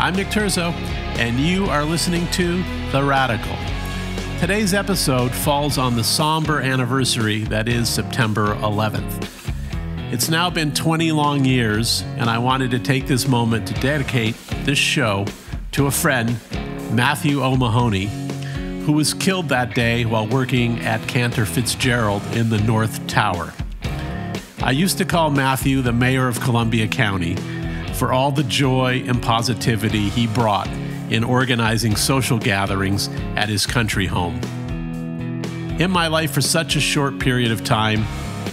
I'm Nick Terzo, and you are listening to The Radical. Today's episode falls on the somber anniversary that is September 11th. It's now been 20 long years, and I wanted to take this moment to dedicate this show to a friend, Matthew O'Mahony, who was killed that day while working at Cantor Fitzgerald in the North Tower. I used to call Matthew the mayor of Columbia County for all the joy and positivity he brought in organizing social gatherings at his country home. In my life for such a short period of time,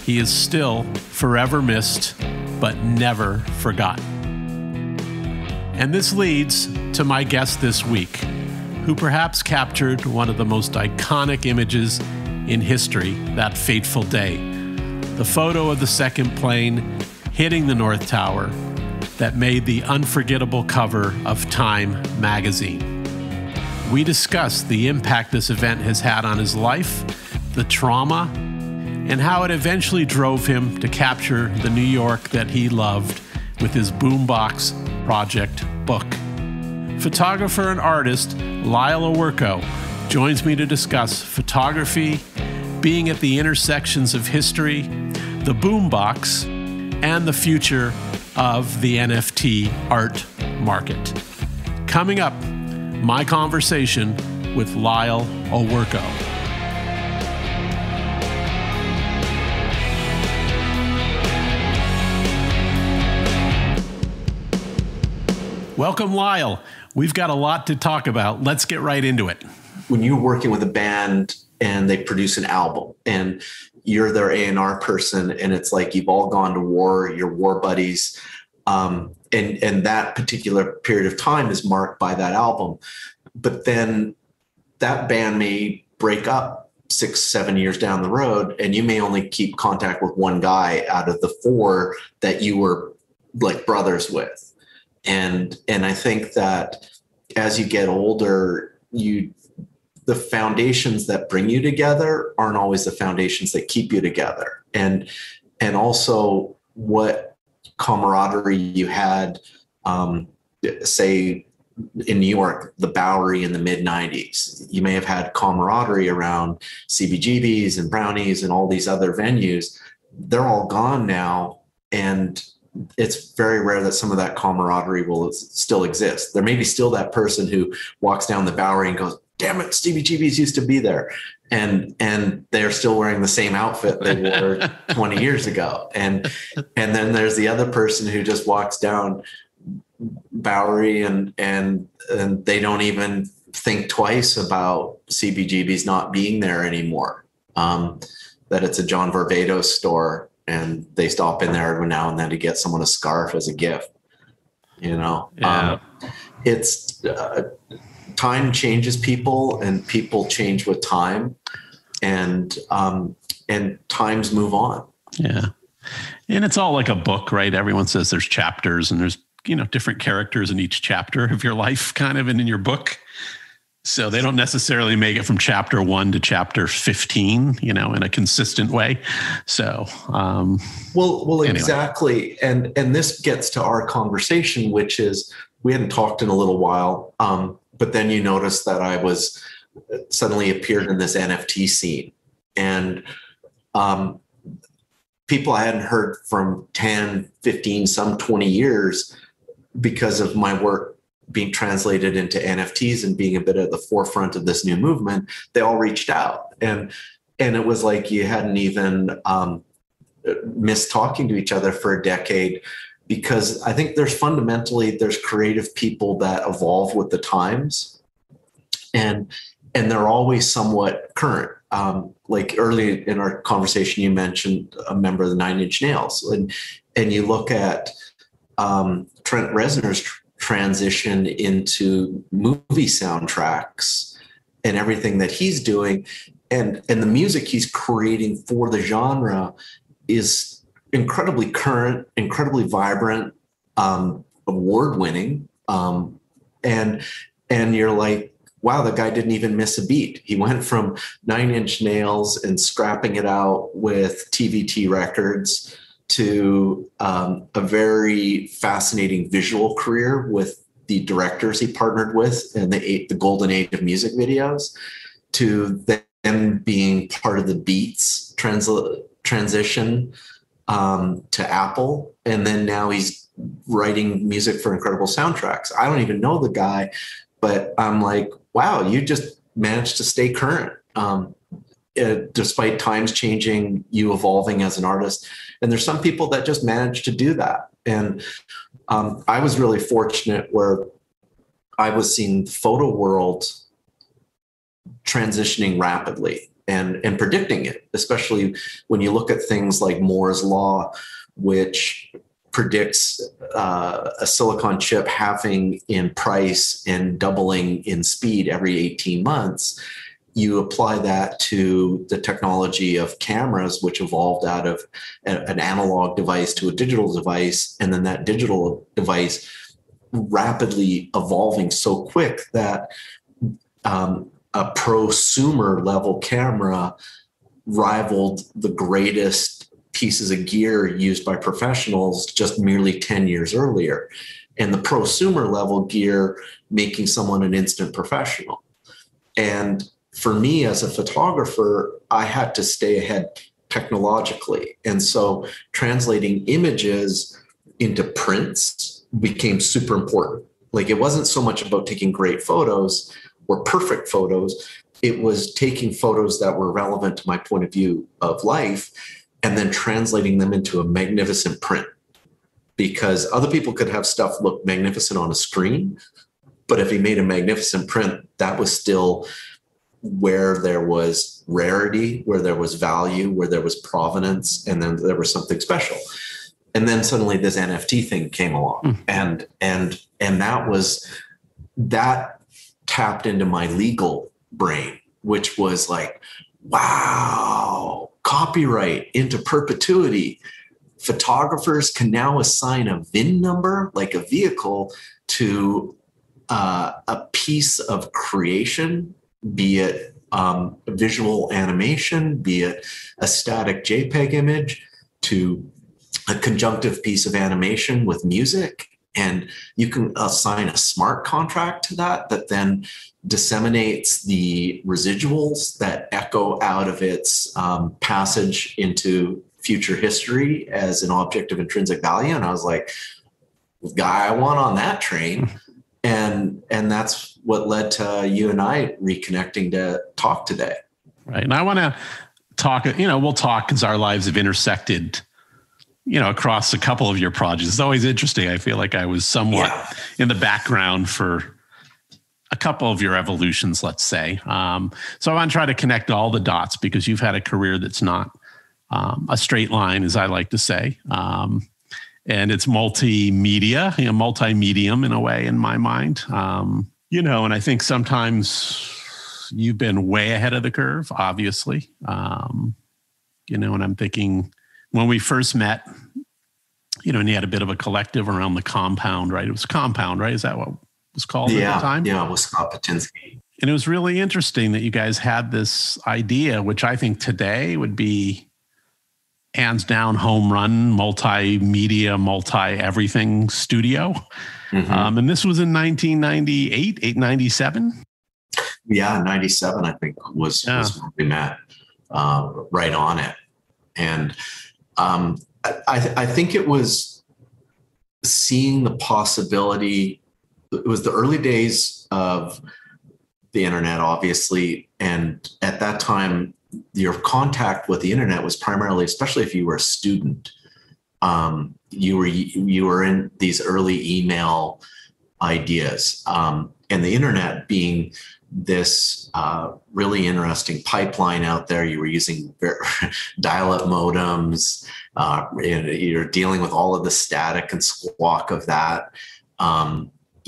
he is still forever missed, but never forgotten. And this leads to my guest this week, who perhaps captured one of the most iconic images in history that fateful day. The photo of the second plane hitting the North Tower that made the unforgettable cover of Time magazine. We discussed the impact this event has had on his life, the trauma, and how it eventually drove him to capture the New York that he loved with his Boombox Project book. Photographer and artist Lyle Owerko joins me to discuss photography, being at the intersections of history, the boombox, and the future of the NFT art market. Coming up, my conversation with Lyle Owerko. Welcome, Lyle. We've got a lot to talk about. Let's get right into it. When you're working with a band and they produce an album and you're their A&R person and it's like you've all gone to war, you're war buddies, and that particular period of time is marked by that album. But then that band may break up 6-7 years down the road, and you may only keep contact with one guy out of the four that you were like brothers with. And I think that as you get older, the foundations that bring you together aren't always the foundations that keep you together. And also what camaraderie you had, say in New York, the Bowery in the mid 90s, you may have had camaraderie around CBGBs and Brownies and all these other venues. They're all gone now. And it's very rare that some of that camaraderie will still exist. There may be still that person who walks down the Bowery and goes, damn it, Stevie Cheebies used to be there. And they're still wearing the same outfit they wore 20 years ago. And then there's the other person who just walks down Bowery and they don't even think twice about CBGB's not being there anymore. That it's a John Varvatos store and they stop in there every now and then to get someone a scarf as a gift. Yeah. It's time changes people and people change with time and times move on. Yeah. And it's all like a book, right? Everyone says there's chapters and there's, different characters in each chapter of your life kind of and in your book. So they don't necessarily make it from chapter 1 to chapter 15, in a consistent way. So, well, anyway. Exactly. And this gets to our conversation, which is we hadn't talked in a little while. But then you notice that I was suddenly appeared in this NFT scene and people I hadn't heard from 10, 15, some 20 years because of my work being translated into NFTs and being a bit at the forefront of this new movement, they all reached out. And it was like you hadn't even missed talking to each other for a decade, because I think there's creative people that evolve with the times and they're always somewhat current. Like early in our conversation, you mentioned a member of the Nine Inch Nails and you look at Trent Reznor's transition into movie soundtracks and everything that he's doing and the music he's creating for the genre is incredibly current, incredibly vibrant, award-winning. And you're like, wow, the guy didn't even miss a beat. He went from Nine Inch Nails and scrapping it out with TVT Records to a very fascinating visual career with the directors he partnered with in the golden age of music videos, to then being part of the Beats transition to Apple. And then now he's writing music for incredible soundtracks. I don't even know the guy, but I'm like, wow, you just managed to stay current. Despite times changing, you evolving as an artist. And there's some people that just manage to do that. And I was really fortunate where I was seeing photo world transitioning rapidly and predicting it, especially when you look at things like Moore's Law, which predicts a silicon chip halving in price and doubling in speed every 18 months. You apply that to the technology of cameras, which evolved out of an analog device to a digital device, and then that digital device rapidly evolving so quick that a prosumer level camera rivaled the greatest pieces of gear used by professionals just merely 10 years earlier. And the prosumer level gear making someone an instant professional. And for me as a photographer, I had to stay ahead technologically. And so translating images into prints became super important. Like, it wasn't so much about taking great photos or perfect photos. It was taking photos that were relevant to my point of view of life and then translating them into a magnificent print. Because other people could have stuff look magnificent on a screen, but if he made a magnificent print, that was still where there was rarity, where there was value, where there was provenance, and then there was something special. And then suddenly this NFT thing came along, and that tapped into my legal brain, which was like, wow, copyright into perpetuity. Photographers can now assign a VIN number, like a vehicle, to a piece of creation, be it visual animation, be it a static JPEG image, to a conjunctive piece of animation with music. And you can assign a smart contract to that then disseminates the residuals that echo out of its passage into future history as an object of intrinsic value. And I was like, guy, I want on that train. And that's what led to you and I reconnecting to talk today. Right. And I want to talk, we'll talk because our lives have intersected, across a couple of your projects. It's always interesting. I feel like I was somewhat in the background for a couple of your evolutions, let's say. So I want to try to connect all the dots because you've had a career that's not a straight line, as I like to say. And it's multimedia, multi-medium in a way in my mind. And I think sometimes you've been way ahead of the curve, obviously. And I'm thinking when we first met, and you had a bit of a collective around the Compound, right? It was Compound, right? Is that what it was called at the time? Yeah, it was Scott Patinsky. And it was really interesting that you guys had this idea, which I think today would be hands down home run, multimedia, multi-everything studio. Mm-hmm. And this was in 1998, 97? Yeah, 97, I think, was when we met, right on it. And I think it was seeing the possibility. It was the early days of the internet, obviously. And at that time, your contact with the internet was primarily, especially if you were a student, you were in these early email ideas, and the internet being this really interesting pipeline out there. You were using dial-up modems. You're dealing with all of the static and squawk of that.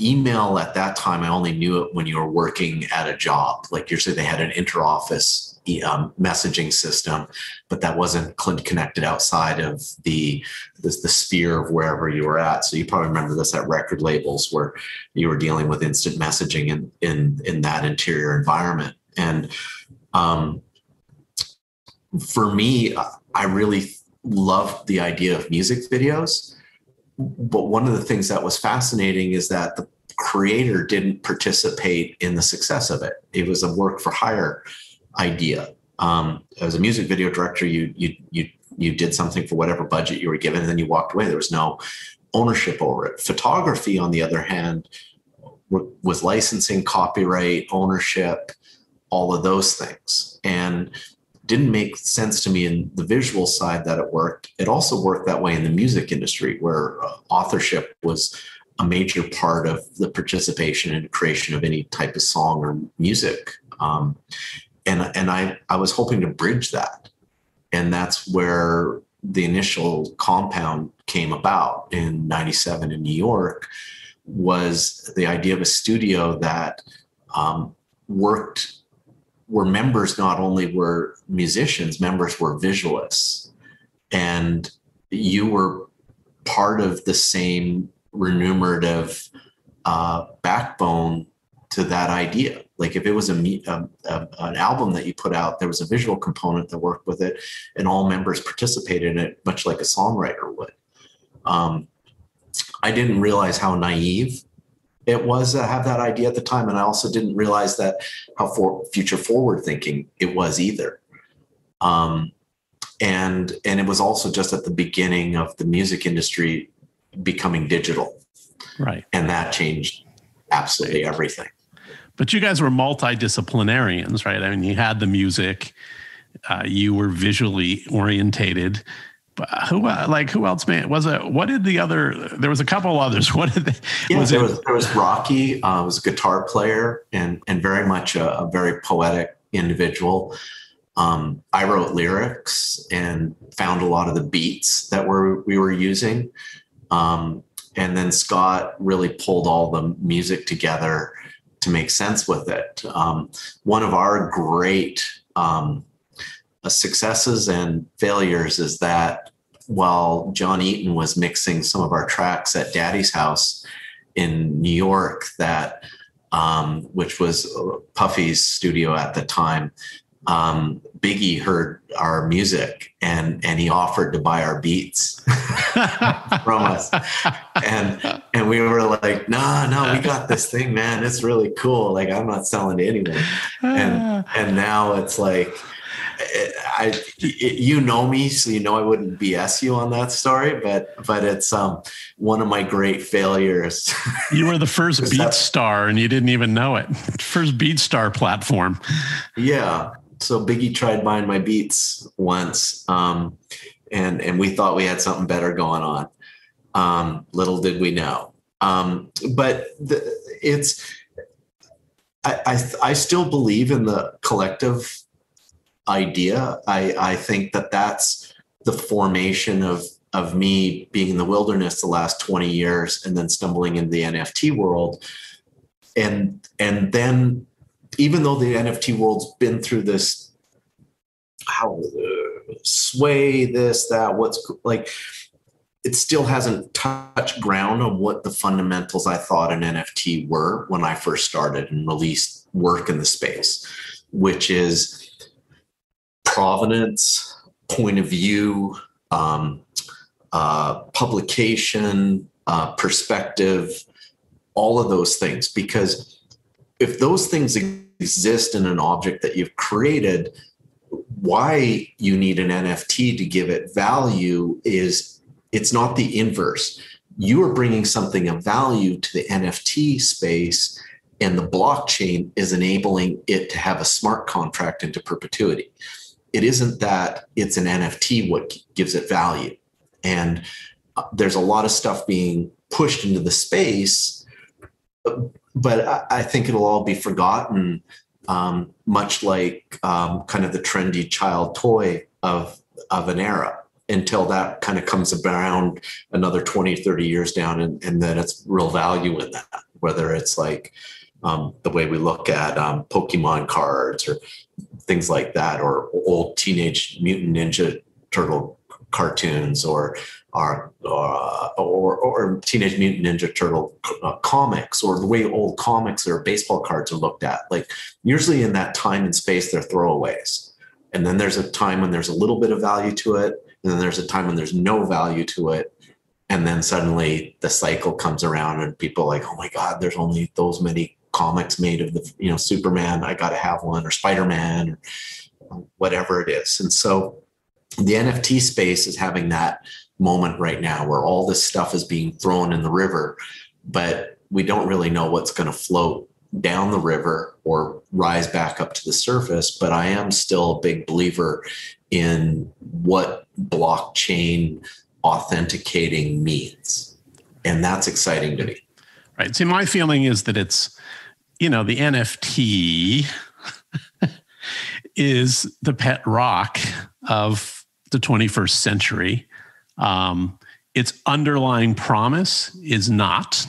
Email at that time, I only knew it when you were working at a job. Like usually they had an inter-office messaging system, but that wasn't connected outside of the sphere of wherever you were at. So you probably remember this at record labels where you were dealing with instant messaging in that interior environment. And for me, I really loved the idea of music videos. But one of the things that was fascinating is that creator didn't participate in the success of it. It was a work for hire idea. As a music video director, you did something for whatever budget you were given, and then you walked away. There was no ownership over it. Photography, on the other hand, was licensing, copyright, ownership, all of those things. And didn't make sense to me in the visual side that it worked. It also worked that way in the music industry, where authorship was a major part of the participation and creation of any type of song or music. And I was hoping to bridge that. And that's where the initial compound came about in 97 in New York, was the idea of a studio that worked where members not only were musicians, members were visualists. And you were part of the same remunerative backbone to that idea. Like if it was an album that you put out, there was a visual component that worked with it, and all members participated in it, much like a songwriter would. I didn't realize how naive it was to have that idea at the time. And I also didn't realize that how future forward thinking it was either. And it was also just at the beginning of the music industry becoming digital. Right. And that changed absolutely everything. But you guys were multidisciplinarians, right? I mean, you had the music, you were visually orientated. But who else, man? What did the other, there was a couple others. What did they, there was Rocky, was a guitar player and very much a very poetic individual. I wrote lyrics and found a lot of the beats that we were using. And then Scott really pulled all the music together to make sense with it. One of our great successes and failures is that while John Eaton was mixing some of our tracks at Daddy's house in New York, that which was Puffy's studio at the time, Biggie heard our music and he offered to buy our beats from us. And we were like, no, we got this thing, man. It's really cool. Like, I'm not selling to anyone. And now it's like, you know me, so you know I wouldn't BS you on that story, but it's one of my great failures. You were the first BeatStar and you didn't even know it. First BeatStar platform. Yeah. So Biggie tried buying my beats once, and we thought we had something better going on. Little did we know. But I still believe in the collective idea. I think that's the formation of me being in the wilderness the last 20 years and then stumbling into the NFT world. And then even though the NFT world's been through this, sway, this, that, what's like, it still hasn't touched ground on what the fundamentals I thought an NFT were when I first started and released work in the space, which is provenance, point of view, publication, perspective, all of those things. Because if those things exist in an object that you've created, why you need an NFT to give it value is it's not the inverse. You are bringing something of value to the NFT space, and the blockchain is enabling it to have a smart contract into perpetuity. It isn't that it's an NFT what gives it value. And there's a lot of stuff being pushed into the space, but I think it'll all be forgotten, much like kind of the trendy child toy of an era, until that kind of comes around another 20, 30 years down, and then it's real value in that, whether it's like the way we look at Pokemon cards or things like that, or old Teenage Mutant Ninja Turtle cartoons, or Teenage Mutant Ninja Turtle comics, or the way old comics or baseball cards are looked at. Like, usually in that time and space, they're throwaways. And then there's a time when there's a little bit of value to it. And then there's a time when there's no value to it. And then suddenly the cycle comes around and people are like, oh my God, there's only those many comics made of the, Superman. I got to have one, or Spider-Man, or whatever it is. And so the NFT space is having that moment right now where all this stuff is being thrown in the river, but we don't really know what's going to float down the river or rise back up to the surface. But I am still a big believer in what blockchain authenticating means. And that's exciting to me. Right. See, my feeling is that it's, the NFT is the pet rock of the 21st century. Its underlying promise is not.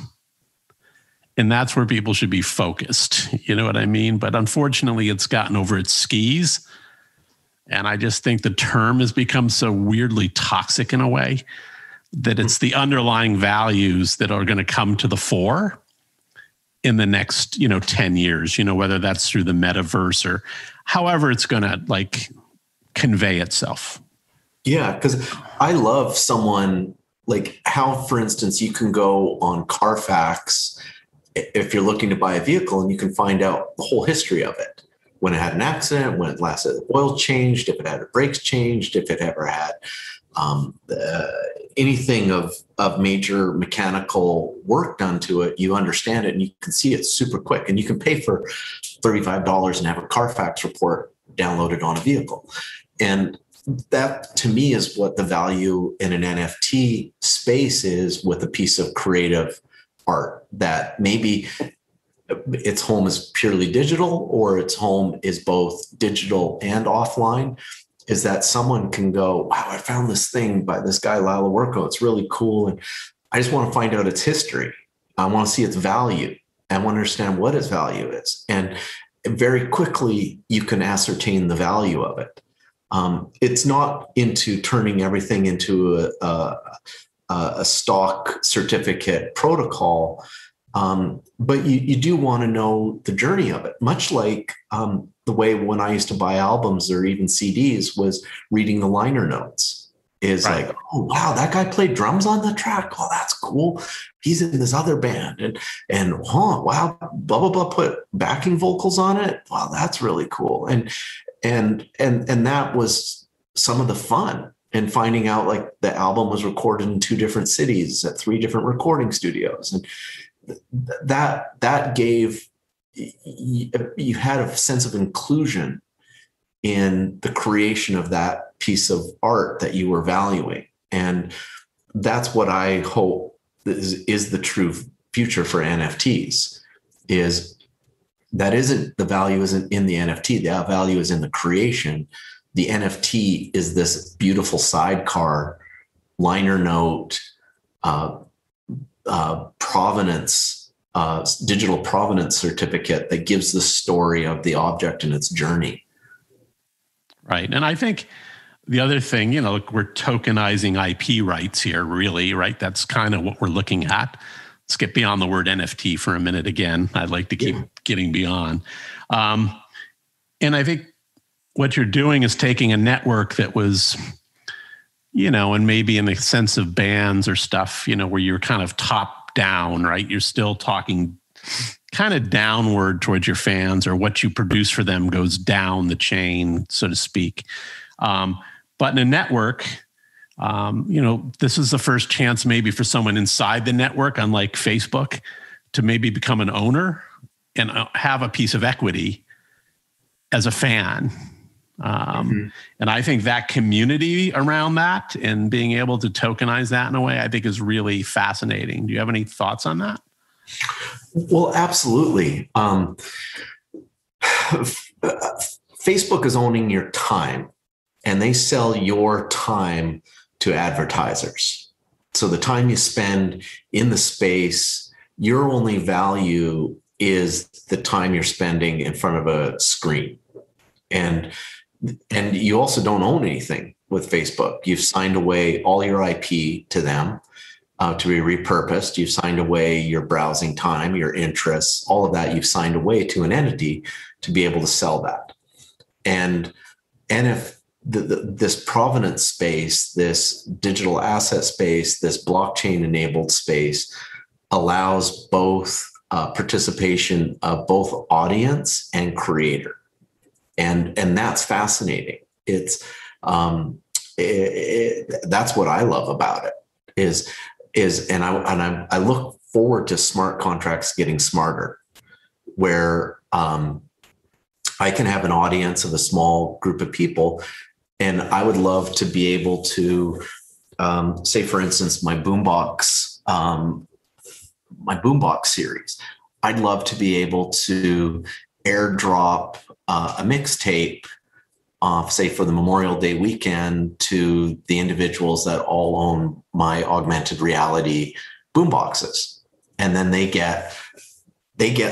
And that's where people should be focused. You know what I mean? But unfortunately, it's gotten over its skis. And I just think the term has become so weirdly toxic in a way that it's the underlying values that are going to come to the fore in the next, 10 years, whether that's through the metaverse or however it's going to convey itself. Yeah, because I love someone like how, for instance, you can go on Carfax if you're looking to buy a vehicle and you can find out the whole history of it. When it had an accident, when it last had oil changed, if it had brakes changed, if it ever had anything of major mechanical work done to it, you understand it and you can see it super quick. And you can pay for $35 and have a Carfax report downloaded on a vehicle. And that to me is what the value in an NFT space is with a piece of creative art that maybe its home is purely digital or its home is both digital and offline, is that someone can go, wow, I found this thing by this guy, Lyle Owerko. It's really cool. And I just want to find out its history. I want to see its value. I want to understand what its value is. And very quickly, you can ascertain the value of it. It's not into turning everything into a stock certificate protocol. But you do want to know the journey of it, much like the way when I used to buy albums or even CDs was reading the liner notes is right. Like, oh, wow, that guy played drums on the track. Oh, that's cool. He's in this other band and wow, blah, blah, blah, put backing vocals on it. Wow, that's really cool. And that was some of the fun. And finding out like the album was recorded in 2 different cities at 3 different recording studios. And that gave you had a sense of inclusion in the creation of that piece of art that you were valuing. And that's what I hope is the true future for NFTs, is that isn't the value isn't in the NFT. The value is in the creation. The NFT is this beautiful sidecar, liner note, provenance, digital provenance certificate that gives the story of the object and its journey. Right. And I think the other thing, we're tokenizing IP rights here, really, right? That's kind of what we're looking at. Let's get beyond the word NFT for a minute again. I'd like to keep getting beyond. And I think what you're doing is taking a network that was, and maybe in the sense of bands or stuff, where you're kind of top down, right? You're still talking kind of downward towards your fans, or what you produce for them goes down the chain, so to speak. But in a network, this is the first chance maybe for someone inside the network, unlike Facebook, to maybe become an owner and have a piece of equity as a fan. And I think that community around that and being able to tokenize that in a way, I think is really fascinating. Do you have any thoughts on that? Well, absolutely. Facebook is owning your time, and they sell your time to advertisers. So the time you spend in the space, your only value is the time you're spending in front of a screen. And you also don't own anything with Facebook. You've signed away all your IP to them to be repurposed. You've signed away your browsing time, your interests, all of that you've signed away to an entity to be able to sell that. And this provenance space, this digital asset space, this blockchain enabled space allows both participation of both audience and creator. And that's fascinating. It's that's what I love about it and I look forward to smart contracts getting smarter, where I can have an audience of a small group of people, and I would love to be able to say, for instance, my Boombox series. I'd love to be able to airdrop a mixtape, say for the Memorial Day weekend, to the individuals that all own my augmented reality Boomboxes, and then they get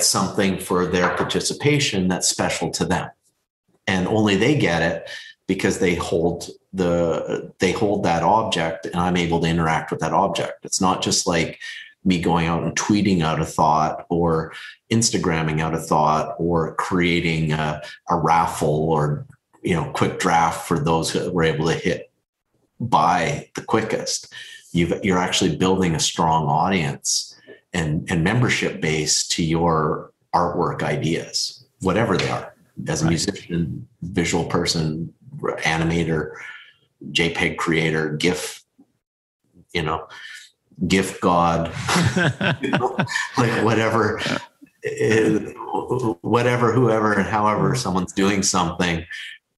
something for their participation that's special to them, and only they get it because they hold that object, and I'm able to interact with that object. It's not just like me going out and tweeting out a thought or Instagramming out a thought or creating a raffle or, quick draft for those who were able to hit buy the quickest. You're actually building a strong audience and membership base to your artwork ideas, whatever they are, as a musician, visual person, animator, JPEG creator, GIF, GIF god, like whatever, whoever and however someone's doing something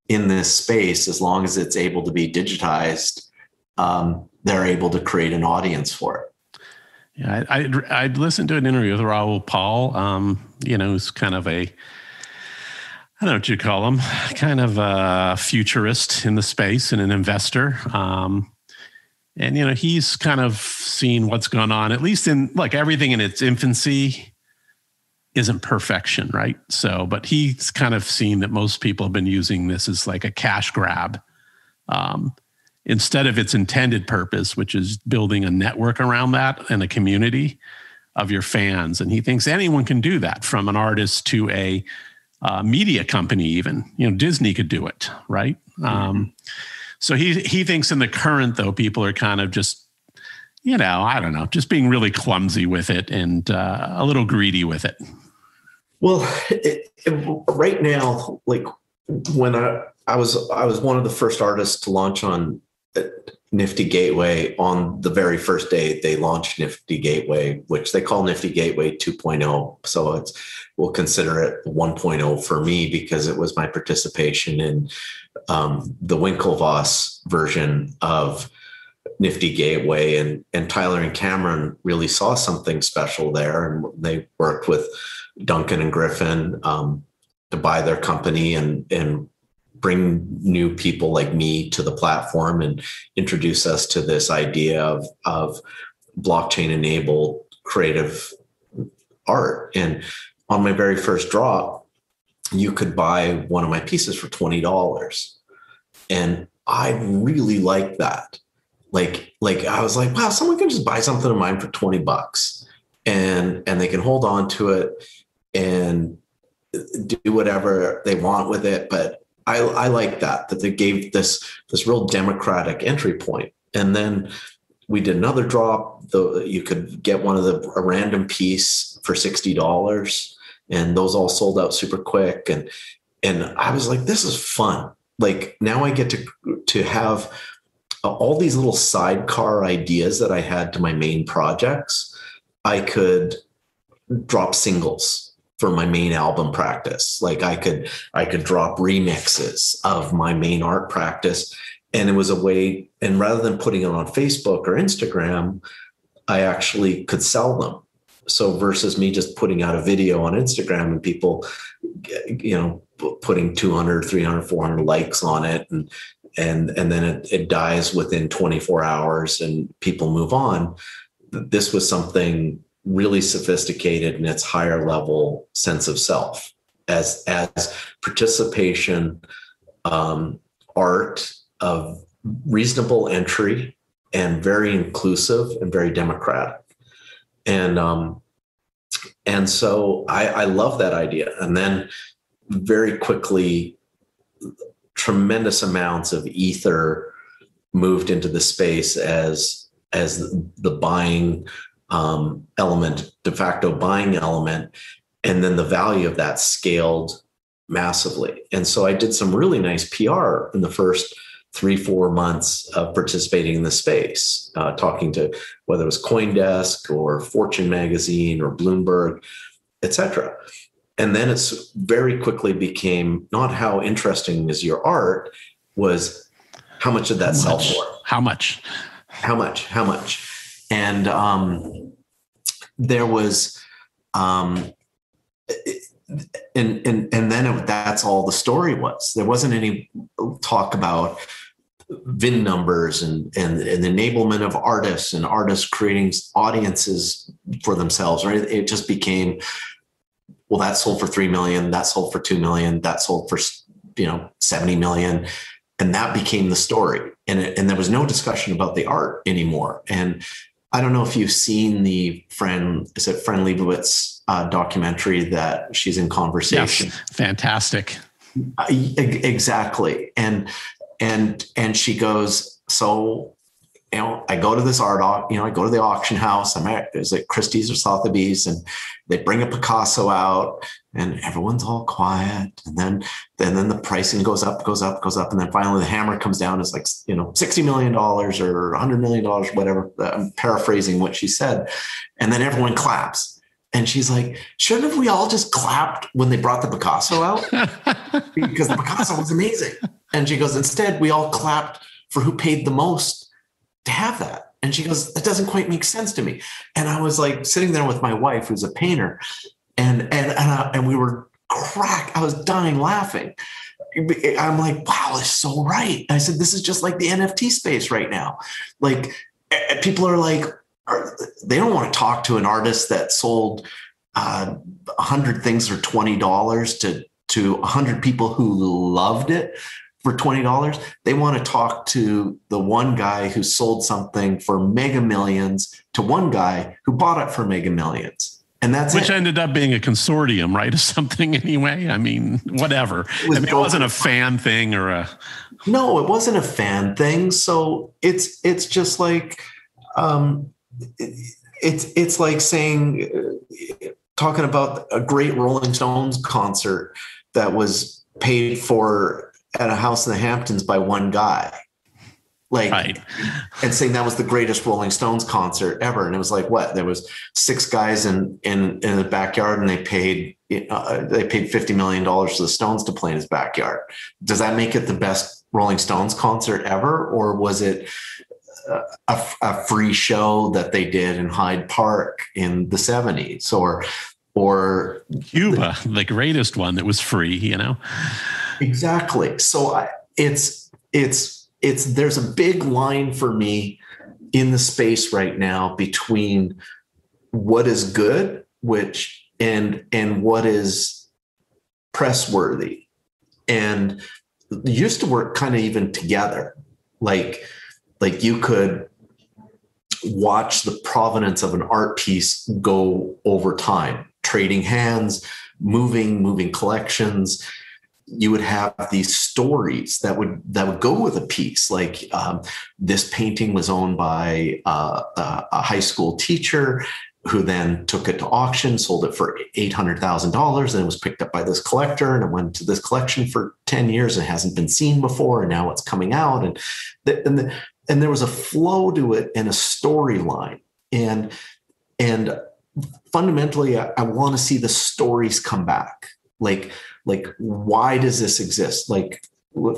in this space, as long as it's able to be digitized, they're able to create an audience for it. Yeah, I listened to an interview with Raoul Paul, who's kind of I don't know what you call him, kind of a futurist in the space and an investor. And, he's kind of seen what's going on, at least in like everything in its infancy isn't perfection, right? So, but he's kind of seen that most people have been using this as like a cash grab instead of its intended purpose, which is building a network around that and a community of your fans. And he thinks anyone can do that, from an artist to a media company, even, Disney could do it, right? Mm-hmm. So he thinks in the current, though, people are kind of just, I don't know, just being really clumsy with it and a little greedy with it. Well, right now, like when I was one of the first artists to launch on Nifty Gateway. On the very first day, they launched Nifty Gateway, which they call Nifty Gateway 2.0. So we'll consider it 1.0 for me, because it was my participation in the Winklevoss version of Nifty Gateway, and Tyler and Cameron really saw something special there, and they worked with Duncan and Griffin to buy their company and bring new people like me to the platform and introduce us to this idea of blockchain enabled creative art. And on my very first drop, you could buy one of my pieces for $20. And I really liked that. Like I was like, wow, someone can just buy something of mine for $20 and they can hold on to it and do whatever they want with it. But I like that they gave this real democratic entry point. And then we did another drop, though you could get a random piece for $60, and those all sold out super quick. And I was like, this is fun. Like now I get to have all these little sidecar ideas that I had to my main projects. I could drop singles for my main album practice. Like I could drop remixes of my main art practice. And it was a way, and rather than putting it on Facebook or Instagram, I actually could sell them. So versus me just putting out a video on Instagram and people, putting 200, 300, 400 likes on it. And then it dies within 24 hours and people move on. This was something really sophisticated in its higher level sense of self as participation, art of reasonable entry and very inclusive and very democratic. And so I love that idea. And then very quickly tremendous amounts of ether moved into the space as the buying element, de facto buying element, and then the value of that scaled massively. And so I did some really nice PR in the first 3-4 months of participating in the space, talking to whether it was CoinDesk or Fortune magazine or Bloomberg, etc. And then it's very quickly became not how interesting is your art, was how much did that sell for? How much? And there was, and then that's all the story was. There wasn't any talk about VIN numbers and enablement of artists and artists creating audiences for themselves, right? It just became, well, that sold for 3 million, that sold for 2 million, that sold for 70 million. And that became the story. And there was no discussion about the art anymore. And I don't know if you've seen the Fran Lebowitz documentary that she's in conversation. Yes, fantastic. Exactly. And she goes, so, I go to this art, I go to the auction house. I'm at, is it Christie's or Sotheby's, and they bring a Picasso out, and everyone's all quiet. And then the pricing goes up. And then finally the hammer comes down. It's like, $60 million or $100 million, whatever. I'm paraphrasing what she said. And then everyone claps. And she's like, shouldn't have we all just clapped when they brought the Picasso out? Because the Picasso was amazing. And she goes, instead, we all clapped for who paid the most to have that. And she goes, that doesn't quite make sense to me. And I was like sitting there with my wife, who's a painter, and we were I was dying laughing. I'm like, wow, it's so right. I said, this is just like the NFT space right now. Like, people are like, they don't want to talk to an artist that sold 100 things for $20 to 100 people who loved it for $20. They want to talk to the one guy who sold something for mega millions to one guy who bought it for mega millions. And that's Which ended up being a consortium, right? Or something anyway. I mean, whatever. It wasn't a fan thing or a... No, it wasn't a fan thing. So it's just like, it's like saying, talking about a great Rolling Stones concert that was paid for at a house in the Hamptons by one guy, like, right. And saying that was the greatest Rolling Stones concert ever. And it was like, what? There was 6 guys in the backyard, and they paid $50 million to the Stones to play in his backyard. Does that make it the best Rolling Stones concert ever? Or was it a free show that they did in Hyde Park in the 70s or Cuba, the greatest one that was free, Exactly. So there's a big line for me in the space right now between what is good, and what is press worthy, and used to work kind of even together. Like you could watch the provenance of an art piece go over time, trading hands, moving collections. You would have these stories that would go with a piece. Like, this painting was owned by a high school teacher who then took it to auction, sold it for $800,000, and it was picked up by this collector, and it went to this collection for 10 years and hasn't been seen before, and now it's coming out. And there was a flow to it and a storyline. And fundamentally, I want to see the stories come back. Like, why does this exist? Like,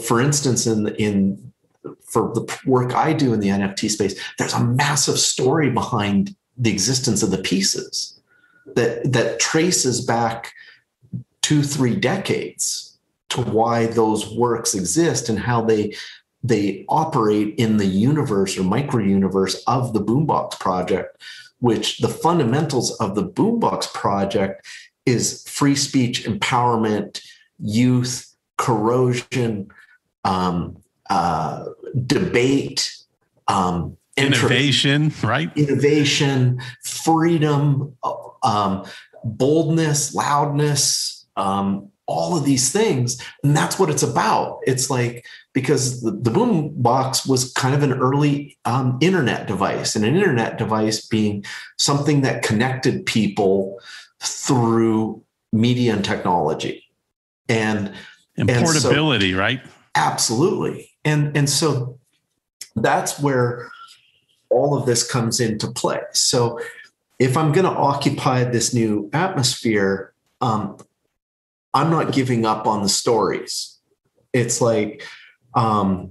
for instance, for the work I do in the NFT space, there's a massive story behind the existence of the pieces that traces back 2-3 decades to why those works exist and how they operate in the universe or micro universe of the Boombox Project, which the fundamentals of the Boombox Project is free speech, empowerment, youth, corrosion, debate, innovation, right? Innovation, freedom, boldness, loudness, all of these things. And that's what it's about. It's like, because the boombox was kind of an early internet device, and an internet device being something that connected people through media and technology. And portability, so, right? Absolutely. And so that's where all of this comes into play. So if I'm going to occupy this new atmosphere, I'm not giving up on the stories. It's like, I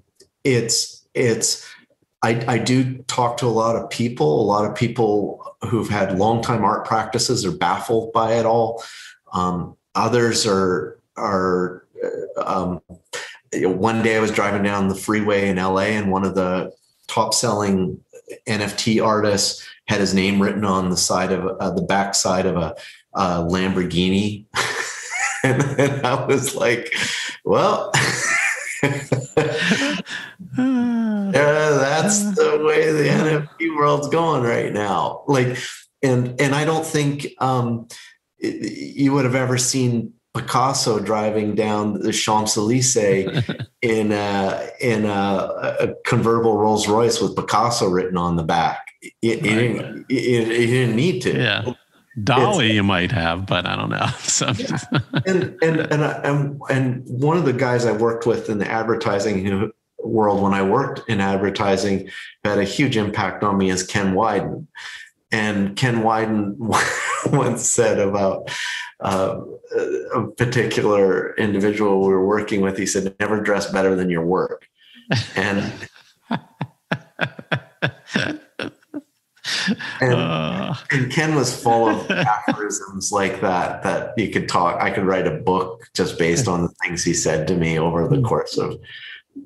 do talk to a lot of people who've had long-time art practices are baffled by it all. Others are one day I was driving down the freeway in LA, and one of the top selling NFT artists had his name written on the side of the back side of a Lamborghini. And I was like, well, that's the way the NFT world's going right now. Like, and I don't think you would have ever seen Picasso driving down the Champs-Elysees in a convertible Rolls Royce with Picasso written on the back. He didn't need to. Yeah. Dolly you might have, but I don't know. So. And one of the guys I worked with in the advertising world when I worked in advertising who had a huge impact on me is Ken Wyden. And Ken Wyden once said about a particular individual we were working with, he said, never dress better than your work. And and Ken was full of aphorisms like that you could talk. I could write a book just based on the things he said to me over the course of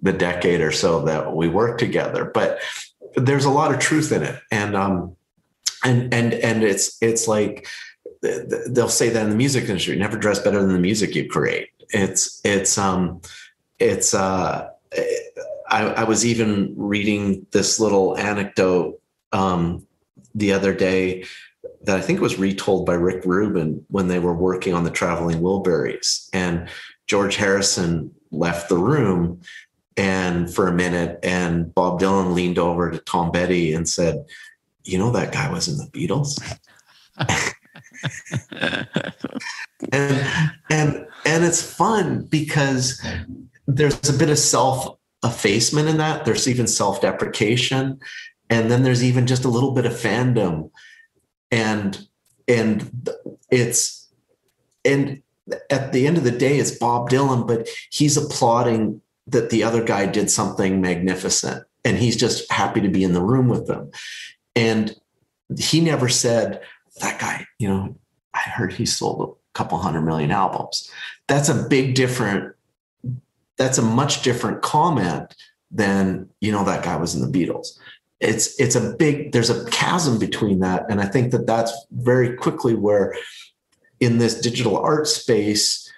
the decade or so that we worked together. But there's a lot of truth in it. And it's like, they'll say that in the music industry, never dress better than the music you create. I was even reading this little anecdote the other day that I think was retold by Rick Rubin when they were working on the Traveling Wilburys, and George Harrison left the room and for a minute, and Bob Dylan leaned over to Tom Petty and said, you know, that guy was in the Beatles. and it's fun because there's a bit of self-effacement in that. There's even self-deprecation. And then there's even just a little bit of fandom. And at the end of the day, it's Bob Dylan, but he's applauding that the other guy did something magnificent. And he's just happy to be in the room with them. And he never said, that guy, you know, I heard he sold a couple 100 million albums. That's a much different comment than, you know, that guy was in the Beatles. There's a chasm between that. And I think that that's very quickly where in this digital art space,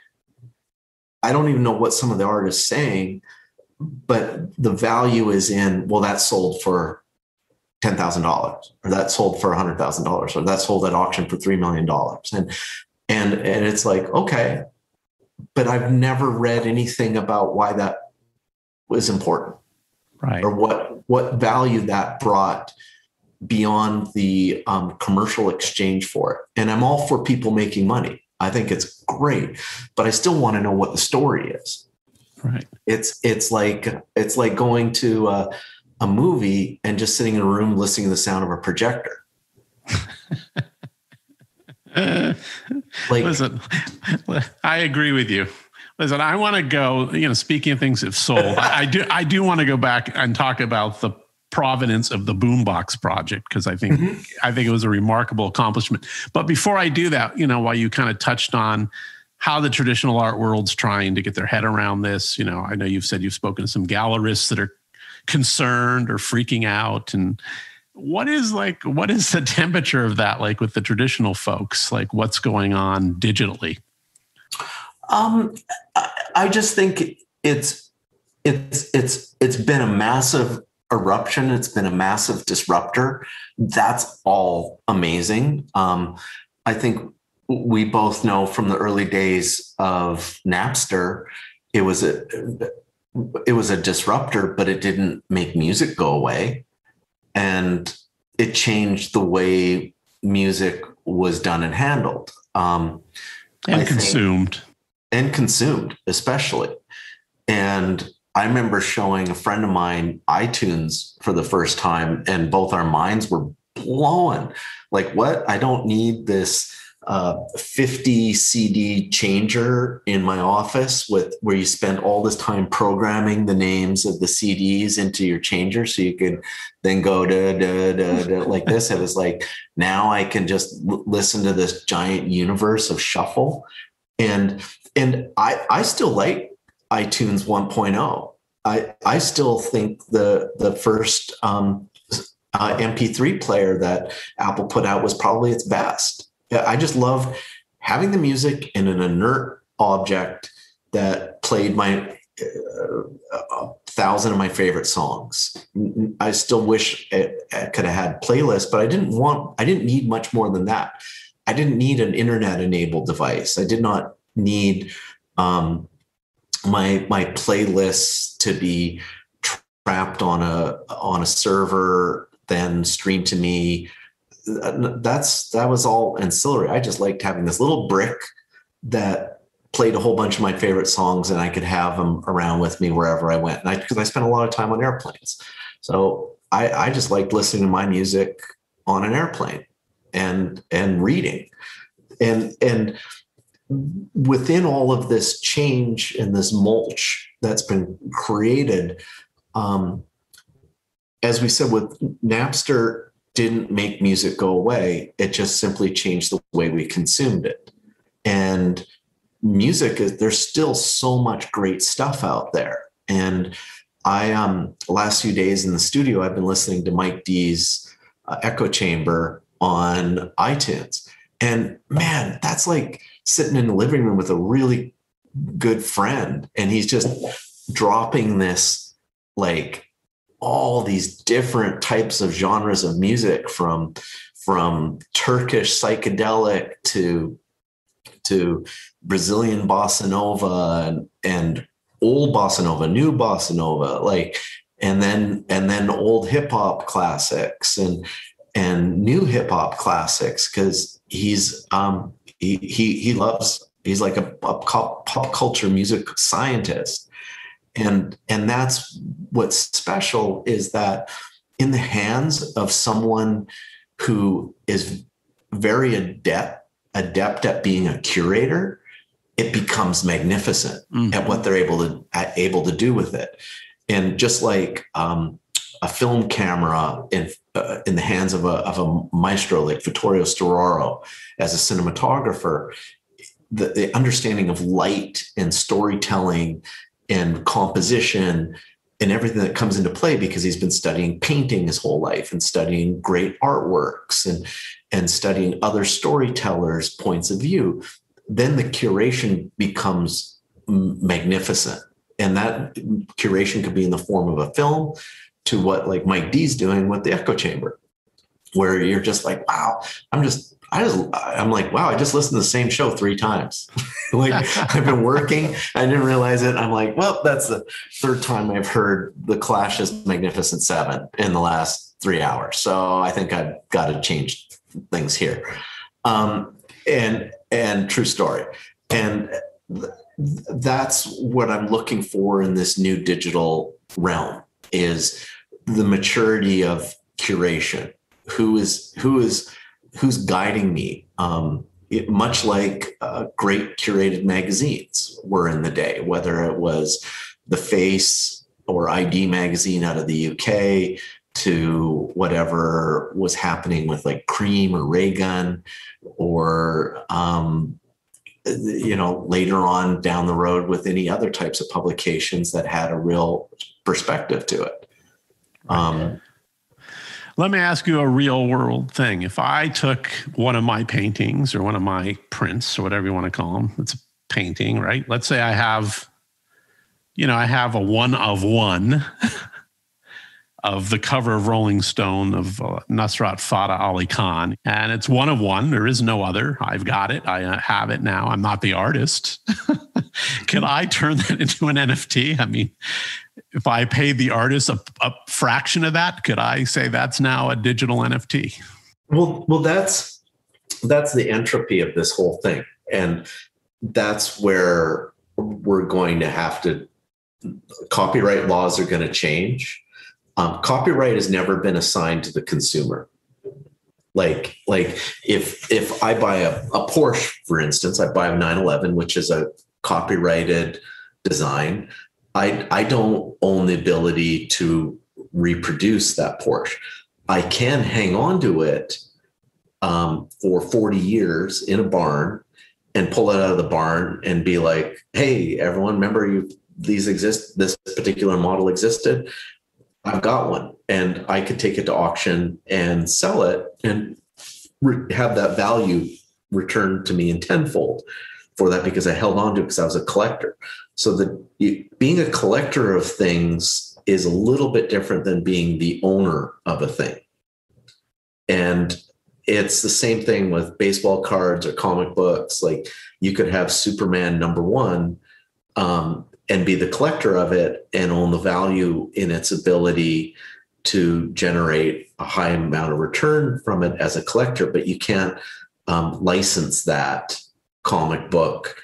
I don't even know what some of the art is saying, but the value is in, well, that sold for $10,000, or that sold for $100,000, or that sold at auction for $3 million. And it's like, okay, but I've never read anything about why that was important, right? Or what value that brought beyond the commercial exchange for it. And I'm all for people making money. I think it's great, but I still want to know what the story is. Right. It's like going to a movie and just sitting in a room listening to the sound of a projector. Listen, I agree with you. Listen, I want to go, you know, speaking of things that have sold, I do want to go back and talk about the provenance of the Boombox Project, because I think it was a remarkable accomplishment. But before I do that, you know, while you kind of touched on how the traditional art world's trying to get their head around this, you know, I know you've said you've spoken to some gallerists that are concerned or freaking out, and what is the temperature of that like with the traditional folks? Like, what's going on digitally? I just think it's been a massive eruption. It's been a massive disruptor. That's all amazing. I think we both know from the early days of Napster, it was a disruptor, but it didn't make music go away. And it changed the way music was done and handled. And consumed. And consumed, especially. And I remember showing a friend of mine iTunes for the first time, and both our minds were blown. Like, what? I don't need this 50 CD changer in my office where you spend all this time programming the names of the CDs into your changer so you can then go like this. It was like, now I can just listen to this giant universe of shuffle. And I still like iTunes 1.0. I still think the first MP3 player that Apple put out was probably its best. I just loved having the music in an inert object that played my 1,000 of my favorite songs. I still wish it could have had playlists, but I didn't need much more than that. I didn't need an internet enabled device. I did not need my playlists to be trapped on a server, then streamed to me. That was all ancillary. I just liked having this little brick that played a whole bunch of my favorite songs, and I could have them around with me wherever I went. And because I spent a lot of time on airplanes, so I just liked listening to my music on an airplane and reading, and within all of this change and this mulch that's been created, as we said, with Napster, didn't make music go away. It just simply changed the way we consumed it. And music there's still so much great stuff out there. And I, last few days in the studio, I've been listening to Mike D's Echo Chamber on iTunes. And man, that's like sitting in the living room with a really good friend. And he's just dropping this, like, all these different types of genres of music, from Turkish psychedelic to Brazilian bossa nova and old bossa nova, new bossa nova, like, and then old hip hop classics and new hip hop classics, because he's like a pop culture music scientist. And that's what's special, is that in the hands of someone who is very adept at being a curator, it becomes magnificent at what they're able to do with it. And just like a film camera in the hands of a maestro like Vittorio Storaro as a cinematographer, the understanding of light and storytelling and composition and everything that comes into play, because he's been studying painting his whole life and studying great artworks and studying other storytellers' points of view, then the curation becomes magnificent. And that curation could be in the form of a film, to what like Mike D's doing with the Echo Chamber, where you're just like, wow, I'm like, wow, I just listened to the same show 3 times. Like, I've been working, I didn't realize it. I'm like, well, that's the 3rd time I've heard the Clash's Magnificent Seven in the last 3 hours. So I think I've got to change things here. And true story. And that's what I'm looking for in this new digital realm, is the maturity of curation. Who's guiding me? Much like great curated magazines were in the day, whether it was The Face or ID magazine out of the UK, to whatever was happening with like Cream or Raygun, or later on down the road with any other types of publications that had a real perspective to it. Let me ask you a real world thing. If I took one of my paintings or one of my prints or whatever you want to call them, it's a painting, right? Let's say I have a one of one of the cover of Rolling Stone of Nusrat Fateh Ali Khan. And it's one of one. There is no other. I've got it. I have it now. I'm not the artist. Can I turn that into an NFT? I mean, if I paid the artist a fraction of that, could I say that's now a digital NFT? Well, that's the entropy of this whole thing. And that's where we're going to have to, copyright laws are going to change. Copyright has never been assigned to the consumer. Like if I buy a Porsche, for instance, I buy a 911, which is a copyrighted design. I don't own the ability to reproduce that Porsche. I can hang on to it for 40 years in a barn and pull it out of the barn and be like, hey, everyone, remember these exist, this particular model existed? I've got one, and I could take it to auction and sell it and have that value returned to me in tenfold for that, because I held on to it because I was a collector. So being a collector of things is a little bit different than being the owner of a thing. And it's the same thing with baseball cards or comic books. Like, you could have Superman #1 and be the collector of it and own the value in its ability to generate a high amount of return from it as a collector, but you can't license that comic book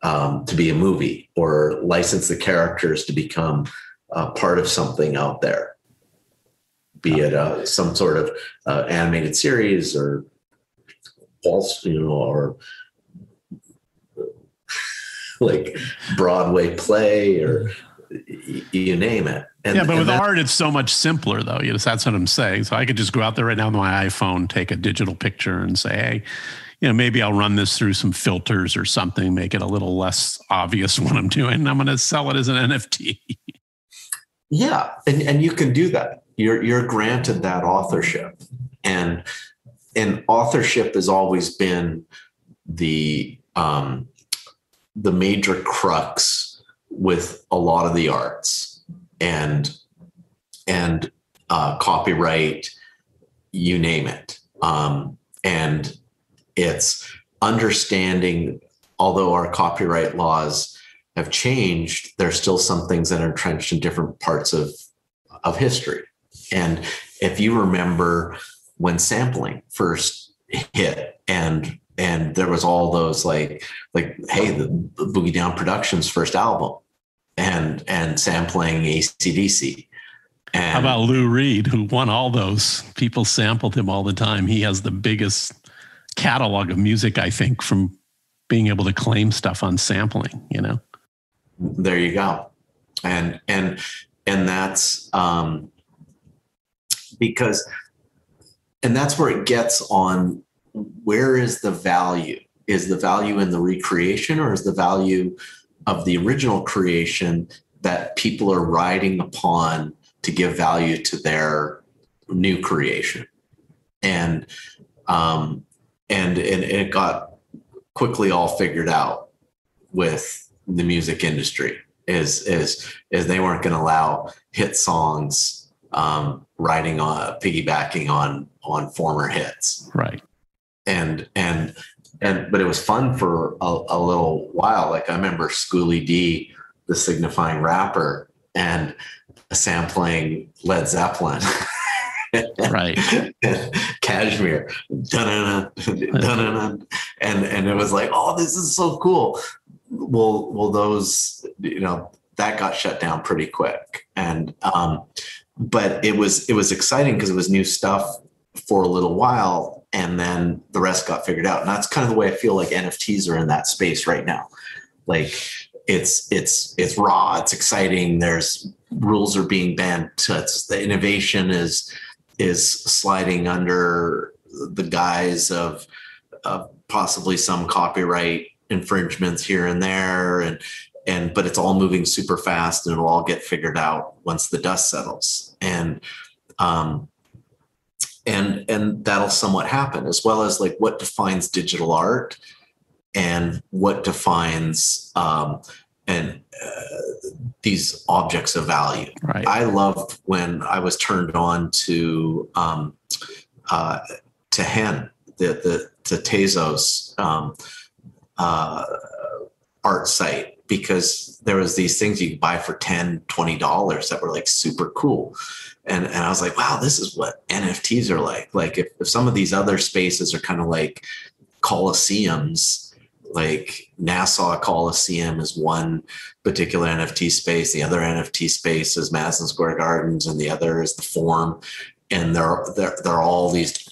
to be a movie, or license the characters to become part of something out there, be it some sort of animated series or or like Broadway play, or you name it. But with art, it's so much simpler, though. That's what I'm saying. So I could just go out there right now with my iPhone, take a digital picture, and say, hey, maybe I'll run this through some filters or something, make it a little less obvious what I'm doing, and I'm going to sell it as an NFT. Yeah, and you can do that. You're granted that authorship, and authorship has always been the major crux with a lot of the arts and copyright, you name it. And it's understanding, although our copyright laws have changed, there's still some things that are entrenched in different parts of history. And if you remember when sampling first hit, and there was all those like, hey, the Boogie Down Productions' first album, and sampling AC/DC. And how about Lou Reed, who won all those? People sampled him all the time. He has the biggest catalog of music, I think, from being able to claim stuff on sampling. There you go, and that's because, and that's where it gets on. Where is the value? Is the value in the recreation, or is the value of the original creation that people are riding upon to give value to their new creation? And it got quickly all figured out with the music industry is they weren't going to allow hit songs piggybacking on former hits. Right. But it was fun for a little while. Like, I remember Schoolie D, the signifying rapper, and sampling Led Zeppelin. Right. Kashmir. Dun-dun-dun, dun-dun-dun. And it was like, oh, this is so cool. Well, those, that got shut down pretty quick. And but it was exciting because it was new stuff for a little while, and then the rest got figured out. And that's kind of the way I feel like NFTs are in that space right now. Like, it's raw, it's exciting. There's rules are being bent. The innovation is sliding under the guise of possibly some copyright infringements here and there, but it's all moving super fast, and it'll all get figured out once the dust settles. And that'll somewhat happen, as well as like what defines digital art and what defines these objects of value. Right. I loved when I was turned on to Hen, the Terzo's art site, because there was these things you could buy for $10, $20 that were like super cool. And I was like, wow, this is what NFTs are like. Like if some of these other spaces are kind of like Coliseums, like Nassau Coliseum is one particular NFT space. The other NFT space is Madison Square Gardens, and the other is the Forum. And they're all these,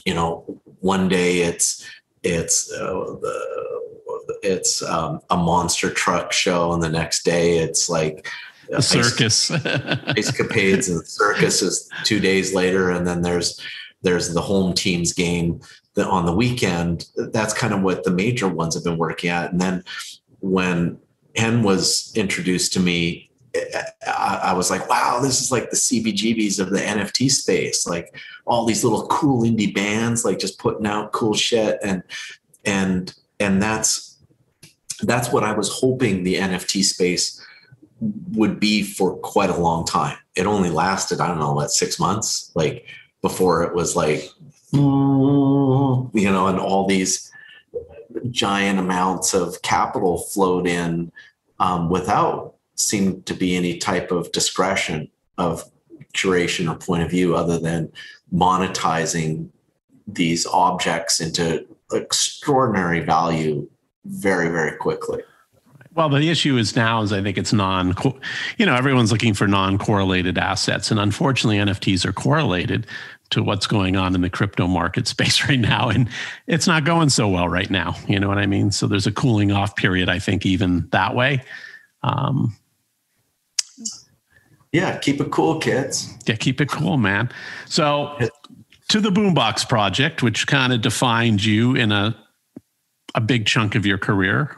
one day it's a monster truck show, and the next day it's like a circus escapades, and the circus is 2 days later, and then there's the home team's game on the weekend. That's kind of what the major ones have been working at. And then when Hen was introduced to me, I was like, wow, this is like the CBGBs of the NFT space, like all these little cool indie bands, like just putting out cool shit. And that's what I was hoping the NFT space would be for quite a long time. It only lasted, I don't know, 6 months, like before it was like, and all these giant amounts of capital flowed in without seem to be any type of discretion of curation or point of view, other than monetizing these objects into extraordinary value very, very quickly. Well, the issue is I think it's everyone's looking for non-correlated assets. And unfortunately, NFTs are correlated to what's going on in the crypto market space right now. And it's not going so well right now. You know what I mean? So there's a cooling off period, I think, even that way. Yeah, keep it cool, kids. Yeah, keep it cool, man. So to the Boombox Project, which kind of defined you in a big chunk of your career.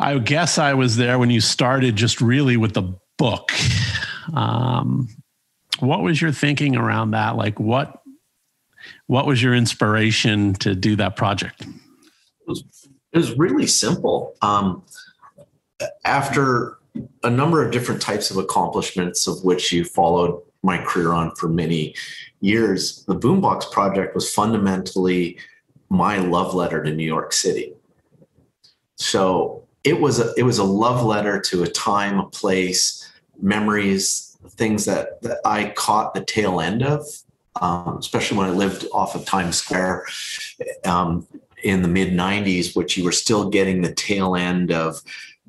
I guess I was there when you started just really with the book. What was your thinking around that? Like what was your inspiration to do that project? It was really simple. After a number of different types of accomplishments, of which you followed my career on for many years, the Boombox Project was fundamentally my love letter to New York City. So it was a love letter to a time, a place, memories, things that I caught the tail end of, especially when I lived off of Times Square in the mid-90s, which you were still getting the tail end of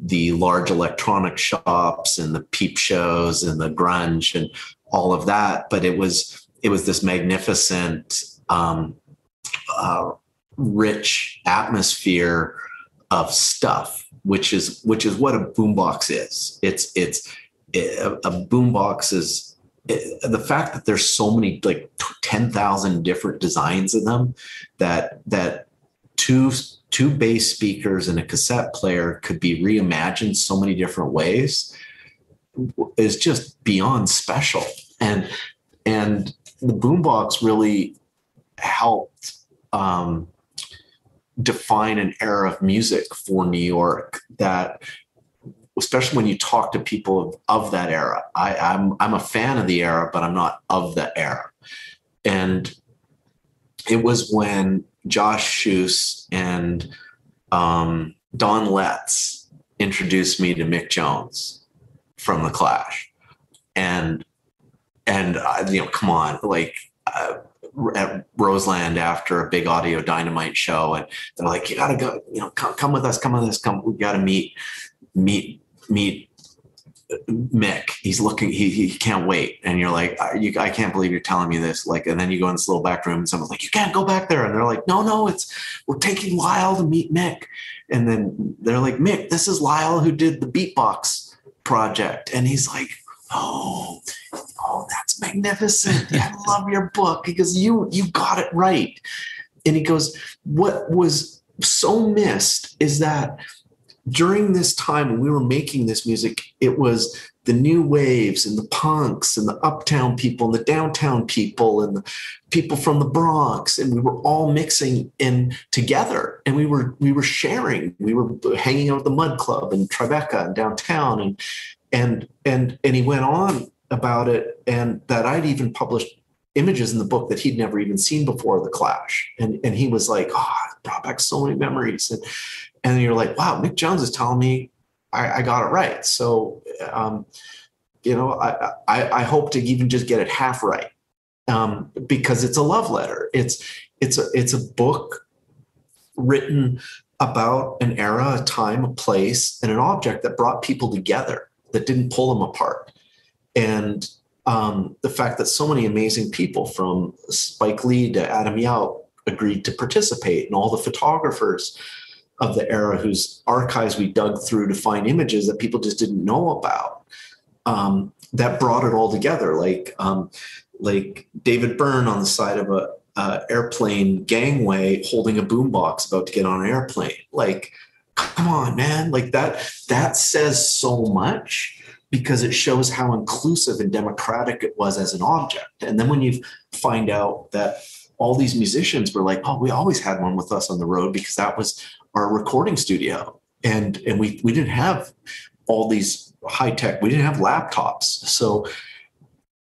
the large electronic shops and the peep shows and the grunge and all of that. But it was this magnificent, rich atmosphere of stuff, which is what a boombox is. A boombox is the fact that there's so many, like 10,000 different designs of them, that two bass speakers and a cassette player could be reimagined so many different ways is just beyond special. And the boombox really helped define an era of music for New York that, especially when you talk to people of that era. I'm a fan of the era, but I'm not of the era. And it was when Josh Schuss and Don Letts introduced me to Mick Jones from The Clash. And come on, like at Roseland after a big Audio Dynamite show, and they're like, you gotta go, come with us, we gotta meet Mick. He's looking, he can't wait. And you're like, I can't believe you're telling me this. Like, and then you go in this little back room and someone's like, you can't go back there. And they're like, no, we're taking Lyle to meet Mick. And then they're like, Mick, this is Lyle who did the Beatbox Project. And he's like, oh, that's magnificent. I love your book because you got it right. And he goes, what was so missed is that during this time when we were making this music, it was the new waves and the punks and the uptown people and the downtown people and the people from the Bronx, and we were all mixing in together, and we were sharing. We were hanging out at the Mud Club in Tribeca and downtown, and he went on about it, and that I'd even published images in the book that he'd never even seen before the Clash, and he was like, "Oh, it brought back so many memories," and you're like, "Wow, Mick Jones is telling me I got it right." So, I hope to even just get it half right, because it's a love letter. It's a book written about an era, a time, a place, and an object that brought people together, that didn't pull them apart. And the fact that so many amazing people, from Spike Lee to Adam Yauch, agreed to participate, and all the photographers of the era whose archives we dug through to find images that people just didn't know about, that brought it all together. Like David Byrne on the side of a airplane gangway holding a boombox about to get on an airplane. Like, come on, man. Like that says so much, because it shows how inclusive and democratic it was as an object. And then when you find out that all these musicians were like, "Oh, we always had one with us on the road because that was our recording studio." And we didn't have all these high tech, we didn't have laptops. So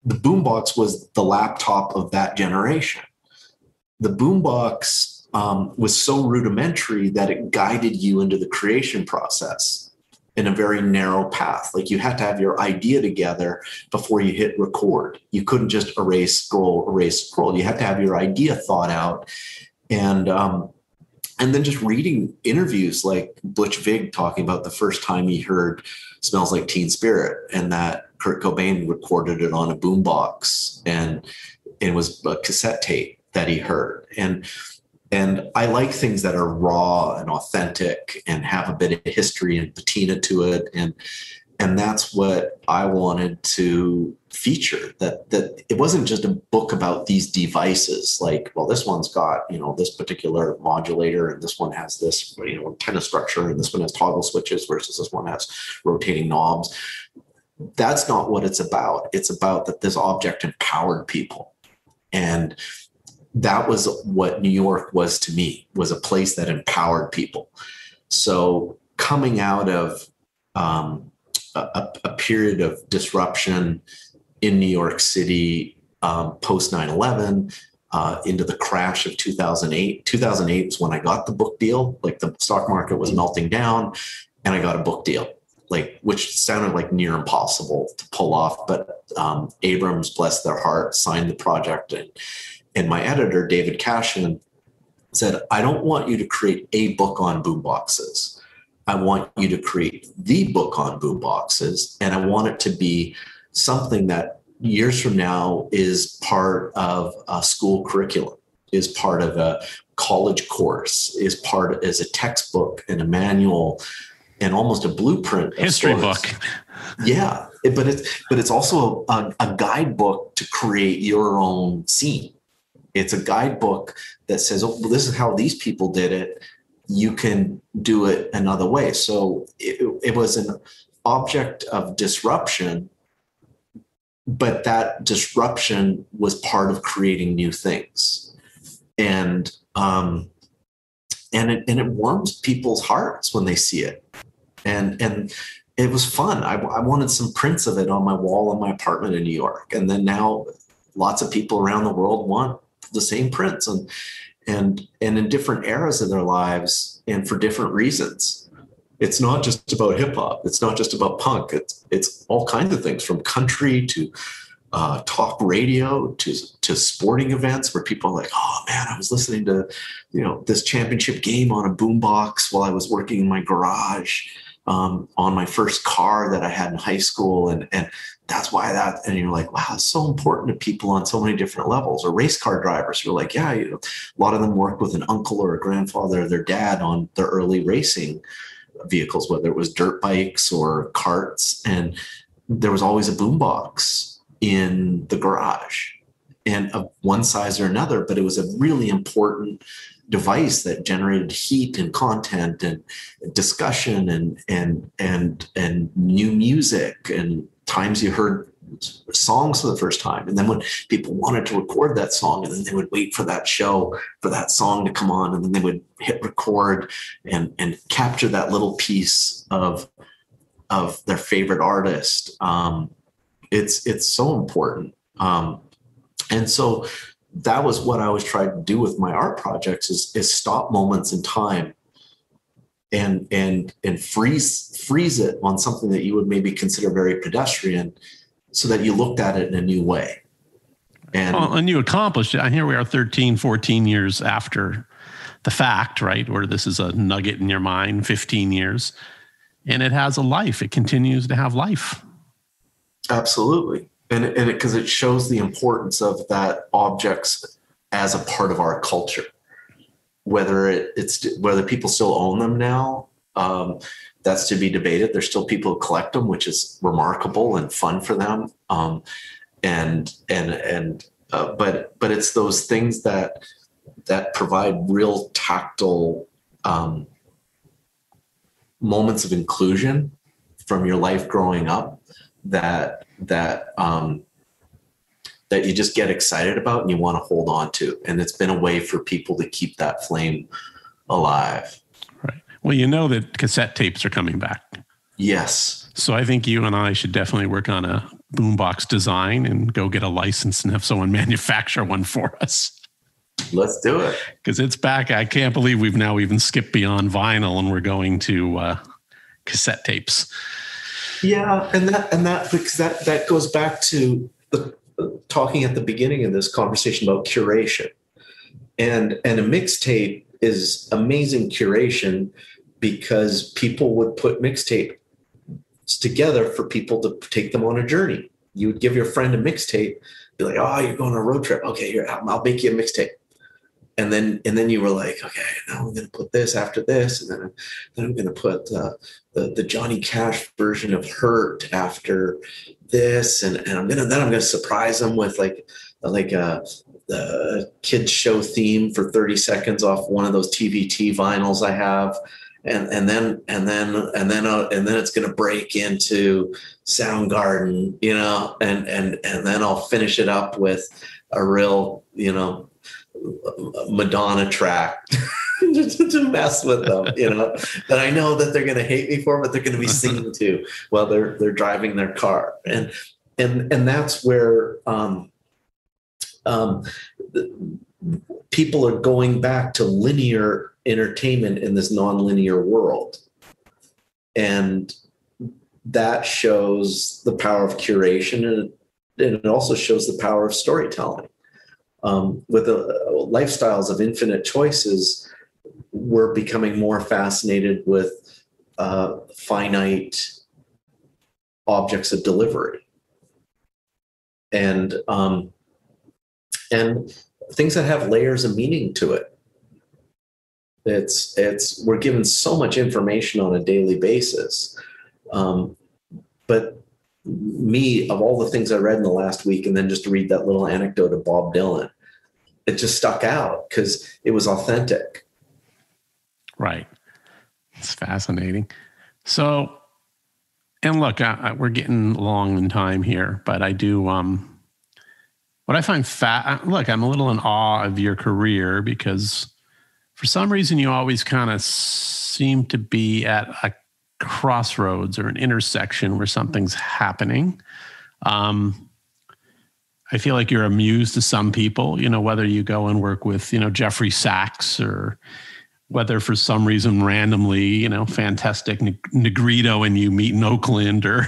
the boombox was the laptop of that generation. The boombox was so rudimentary that it guided you into the creation process in a very narrow path. Like, you had to have your idea together before you hit record. You couldn't just erase, scroll. You had to have your idea thought out. And then just reading interviews like Butch Vig talking about the first time he heard Smells Like Teen Spirit, and that Kurt Cobain recorded it on a boombox, and it was a cassette tape that he heard. And I like things that are raw and authentic and have a bit of history and patina to it. And that's what I wanted to feature, that it wasn't just a book about these devices, like, well, this one's got, this particular modulator, and this one has this, antenna structure, and this one has toggle switches versus this one has rotating knobs. That's not what it's about. It's about that this object empowered people. And that was what New York was to me, was a place that empowered people. So coming out of a period of disruption in New York City, post 9/11, into the crash of 2008. 2008 was when I got the book deal. Like, the stock market was melting down, and I got a book deal, which sounded like near impossible to pull off. But Abrams, bless their heart, signed the project, and my editor, David Cashin, said, "I don't want you to create a book on boomboxes. I want you to create the book on boomboxes, and I want it to be something that years from now is part of a school curriculum, is part of a college course, is a textbook and a manual and almost a blueprint. History book. Yeah, but it's also a guidebook to create your own scene. It's a guidebook that says, "Oh, well, this is how these people did it. You can do it another way." So it was an object of disruption, but that disruption was part of creating new things. And it warms people's hearts when they see it. And it was fun. I wanted some prints of it on my wall in my apartment in New York. And then now lots of people around the world want the same prints, and in different eras of their lives and for different reasons. It's not just about hip hop. It's not just about punk. It's all kinds of things, from country to talk radio to sporting events, where people are like, "Oh man, I was listening to, this championship game on a boombox while I was working in my garage, on my first car that I had in high school." And that's why that, and you're like, wow, it's so important to people on so many different levels. Or race car drivers who are like, yeah, a lot of them worked with an uncle or a grandfather or their dad on their early racing vehicles, whether it was dirt bikes or karts. And there was always a boombox in the garage, and of one size or another, but it was a really important device that generated heat and content and discussion and new music, and times you heard songs for the first time. And then when people wanted to record that song, and then they would wait for that show for that song to come on, and then they would hit record and capture that little piece of their favorite artist. It's so important. And so that was what I was trying to do with my art projects, is stop moments in time and freeze it on something that you would maybe consider very pedestrian, so that you looked at it in a new way. And you accomplished it. And here we are 13, 14 years after the fact, right? Where this is a nugget in your mind, 15 years, and it has a life. It continues to have life. Absolutely. And because it shows the importance of that objects as a part of our culture, whether people still own them now, that's to be debated. There's still people who collect them, which is remarkable and fun for them. But it's those things that provide real tactile moments of inclusion from your life growing up that you just get excited about and you want to hold on to. And it's been a way for people to keep that flame alive. Right. Well, you know that cassette tapes are coming back. Yes. So I think you and I should definitely work on a boombox design and go get a license and have someone manufacture one for us. Let's do it. Because it's back. I can't believe we've now even skipped beyond vinyl and we're going to cassette tapes. Yeah, and that because that goes back to the talking at the beginning of this conversation about curation, and a mixtape is amazing curation because people would put mixtapes together for people to take them on a journey. You would give your friend a mixtape, be like, "Oh, you're going on a road trip? Okay, here, I'll make you a mixtape." And then you were like, okay, now I'm going to put this after this, and then I'm going to put the Johnny Cash version of "Hurt" after this, and I'm going to surprise them with like the kids show theme for 30 seconds off one of those TVT vinyls I have, and then it's going to break into Soundgarden, and then I'll finish it up with a real, Madonna track to mess with them, that I know that they're going to hate me for, but they're going to be singing to while they're driving their car. And that's where people are going back to linear entertainment in this nonlinear world. And that shows the power of curation, and it also shows the power of storytelling. With the lifestyles of infinite choices, we're becoming more fascinated with finite objects of delivery, and things that have layers of meaning to it. We're given so much information on a daily basis, but me, of all the things I read in the last week, and then just to read that little anecdote of Bob Dylan, it just stuck out because it was authentic. Right. It's fascinating. So, and look, we're getting long in time here, but I do, what I find look, I'm a little in awe of your career because for some reason you always kind of seem to be at a crossroads or an intersection where something's happening. I feel like you're a muse to some people, whether you go and work with, Jeffrey Sachs, or whether for some reason randomly, fantastic Negrito and you meet in Oakland, or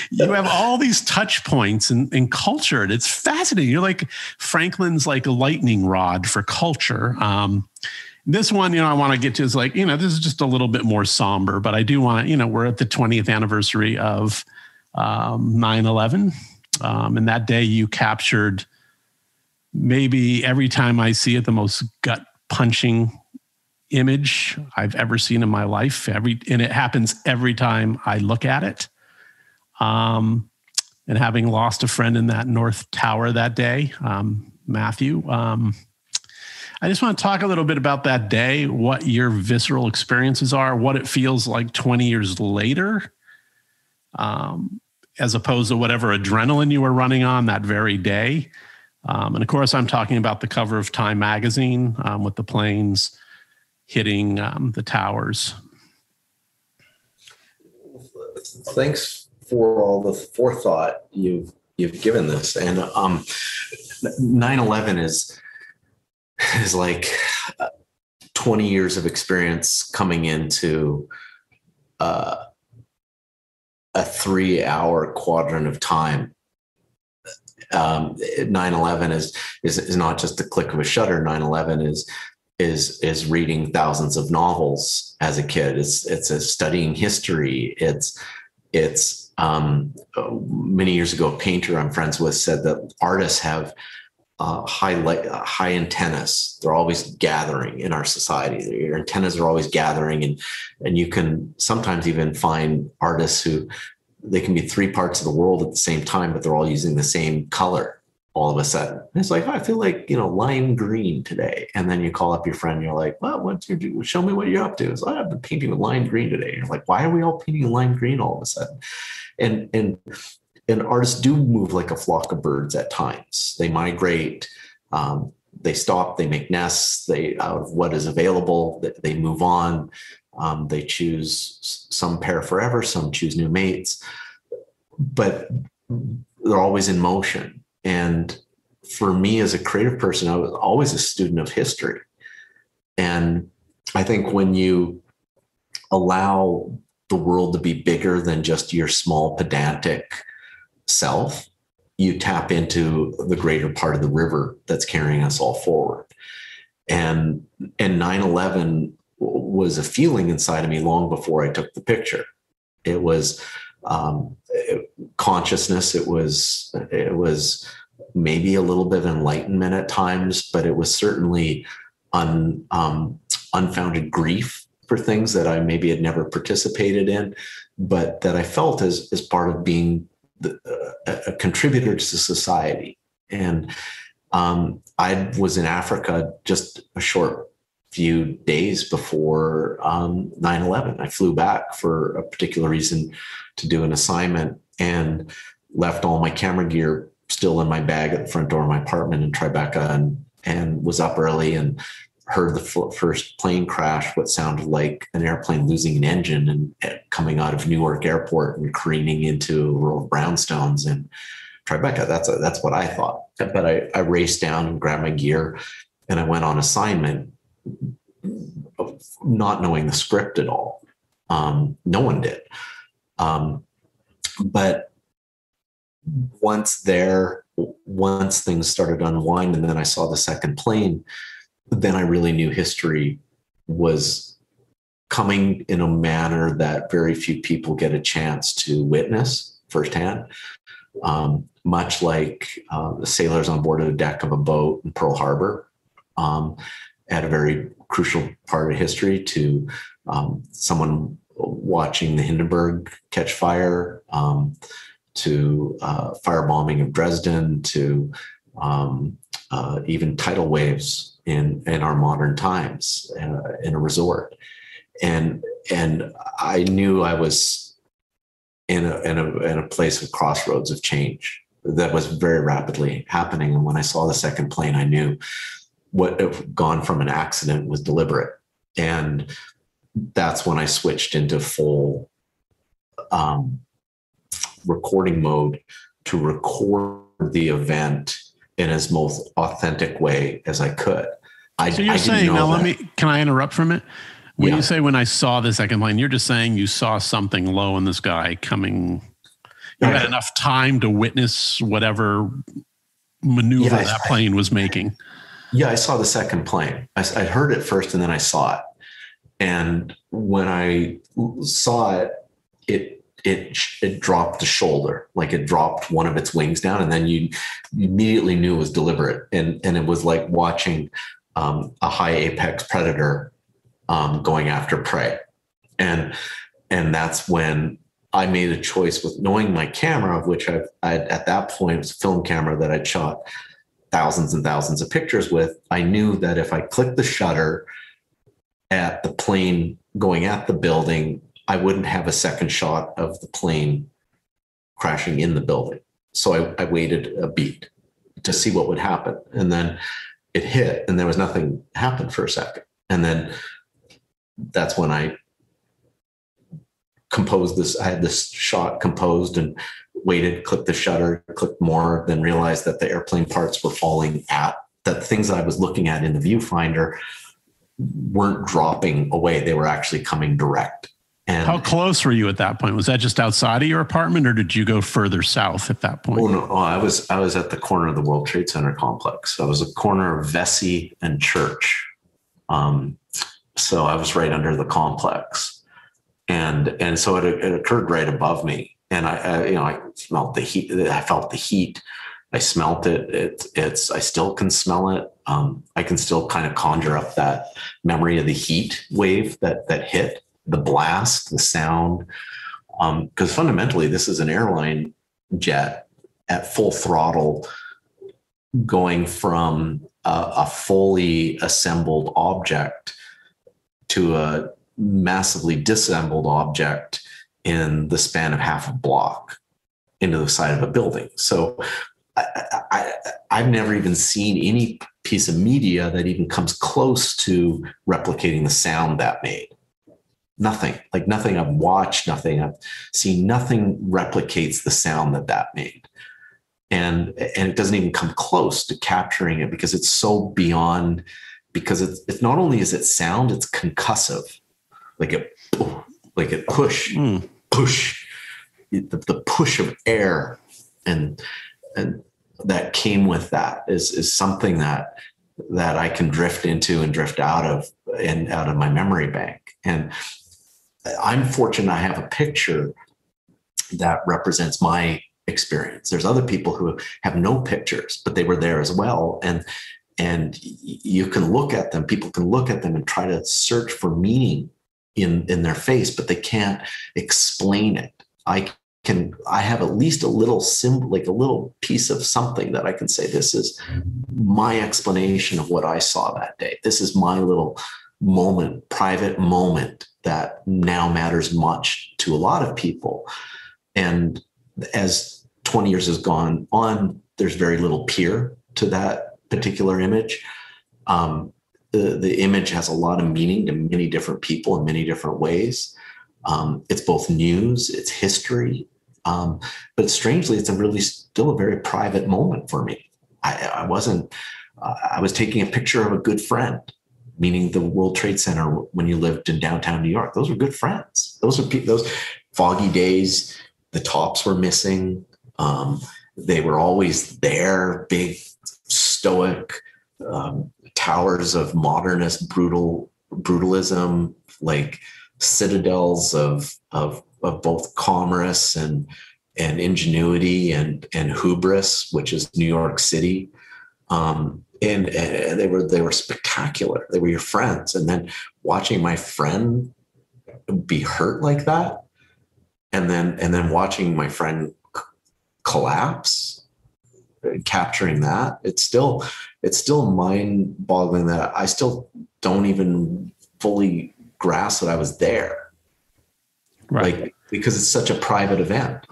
you have all these touch points in culture. And it's fascinating. You're like Franklin's like a lightning rod for culture. This one, I want to get to is like, this is just a little bit more somber, but I do want to, we're at the 20th anniversary of 9/11. And that day you captured, maybe every time I see it, the most gut punching image I've ever seen in my life. And it happens every time I look at it. And having lost a friend in that North Tower that day, Matthew, I just want to talk a little bit about that day, what your visceral experiences are, what it feels like 20 years later, as opposed to whatever adrenaline you were running on that very day. And of course, I'm talking about the cover of Time magazine with the planes hitting the towers. Thanks for all the forethought you've given this. And 9/11 is like 20 years of experience coming into a 3-hour quadrant of time. 9/11 is not just the click of a shutter. 9/11 is reading thousands of novels as a kid. It's studying history. It's many years ago, a painter I'm friends with said that artists have high antennas. They're always gathering in our society. Your antennas are always gathering, and you can sometimes even find artists who they can be 3 parts of the world at the same time, but they're all using the same color all of a sudden. And it's like, oh, I feel like, lime green today. And then you call up your friend, and you're like, well, what's your do? Show me what you're up to. It's like, I've been painting with lime green today. And you're like, why are we all painting lime green all of a sudden? And artists do move like a flock of birds at times. They migrate, they stop, they make nests, out of what is available, they move on. They choose, some pair forever, some choose new mates, but they're always in motion. And for me as a creative person, I was always a student of history. And I think when you allow the world to be bigger than just your small pedantic self, you tap into the greater part of the river that's carrying us all forward. And 9/11 was a feeling inside of me long before I took the picture. It was consciousness. It was maybe a little bit of enlightenment at times, but it was certainly unfounded grief for things that I maybe had never participated in, but that I felt as part of being a contributor to society. And I was in Africa just a short few days before 9/11. I flew back for a particular reason to do an assignment and left all my camera gear still in my bag at the front door of my apartment in Tribeca, and was up early and heard the first plane crash, what sounded like an airplane losing an engine and coming out of Newark Airport and careening into a row of brownstones in Tribeca. That's what I thought. But I raced down and grabbed my gear, and I went on assignment, not knowing the script at all. No one did. But once things started to unwind, and then I saw the second plane, then I really knew history was coming in a manner that very few people get a chance to witness firsthand. Much like the sailors on board of the deck of a boat in Pearl Harbor, at a very crucial part of history, to someone watching the Hindenburg catch fire, to firebombing of Dresden, to even tidal waves in our modern times in a resort. And I knew I was in a place of crossroads of change that was very rapidly happening. And when I saw the second plane, I knew what had gone from an accident was deliberate. And that's when I switched into full recording mode to record the event in as most authentic way as I could. So you're saying, now can I interrupt for a minute? When you say, when I saw the second plane, you're just saying you saw something low in the sky coming. You had enough time to witness whatever maneuver that plane was making. Yeah, I saw the second plane. I heard it first, and then I saw it. And when I saw it, it dropped the shoulder, like it dropped one of its wings down, and then you immediately knew it was deliberate. And it was like watching a high apex predator going after prey. And that's when I made a choice, with knowing my camera, of which I at that point, it was a film camera that I'd shot thousands and thousands of pictures with, I knew that if I clicked the shutter at the plane going at the building, I wouldn't have a second shot of the plane crashing in the building. So I waited a beat to see what would happen. And then it hit and there was nothing happened for a second. And then that's when I composed this. I had this shot composed and waited, clicked the shutter, clicked more, then realized that the airplane parts were falling that the things that I was looking at in the viewfinder weren't dropping away. They were actually coming direct. And how close were you at that point? Was that just outside of your apartment, or did you go further south at that point? Oh no, I was at the corner of the World Trade Center complex. I was a corner of Vesey and Church. So I was right under the complex, and so it occurred right above me. And I smelled the heat. I felt the heat. I smelt it. I still can smell it. I can still kind of conjure up that memory of the heat wave that hit, the blast, the sound. Because fundamentally, this is an airline jet at full throttle, going from a fully assembled object to a massively disassembled object in the span of half a block into the side of a building. So I've never even seen any piece of media that even comes close to replicating the sound that made. Nothing I've watched, nothing I've seen, nothing replicates the sound that made. And it doesn't even come close to capturing it because it's so beyond, because it's not only is it sound, it's concussive. Like it push, the push of air and that came with that is something that I can drift into and drift out of my memory bank. And I'm fortunate I have a picture that represents my experience. There's other people who have no pictures, but they were there as well. And you can look at them, people can look at them and try to search for meaning in their face, but they can't explain it. I have at least a little symbol, like a little piece of something that I can say, this is my explanation of what I saw that day. This is my little moment, private moment that now matters much to a lot of people. And as 20 years has gone on, there's very little peer to that particular image. The image has a lot of meaning to many different people in many different ways. It's both news, it's history, but strangely, it's still a very private moment for me. I was taking a picture of a good friend, meaning the World Trade Center when you lived in downtown New York. Those were good friends. Those foggy days, the tops were missing. They were always there, big, stoic, towers of modernist brutalism, like citadels of both commerce and ingenuity and hubris, which is New York City. And they were spectacular. They were your friends. And then watching my friend be hurt like that, and then watching my friend collapse, capturing that, it's still mind-boggling that I still don't even fully grasp that I was there. Right. Like, because it's such a private event.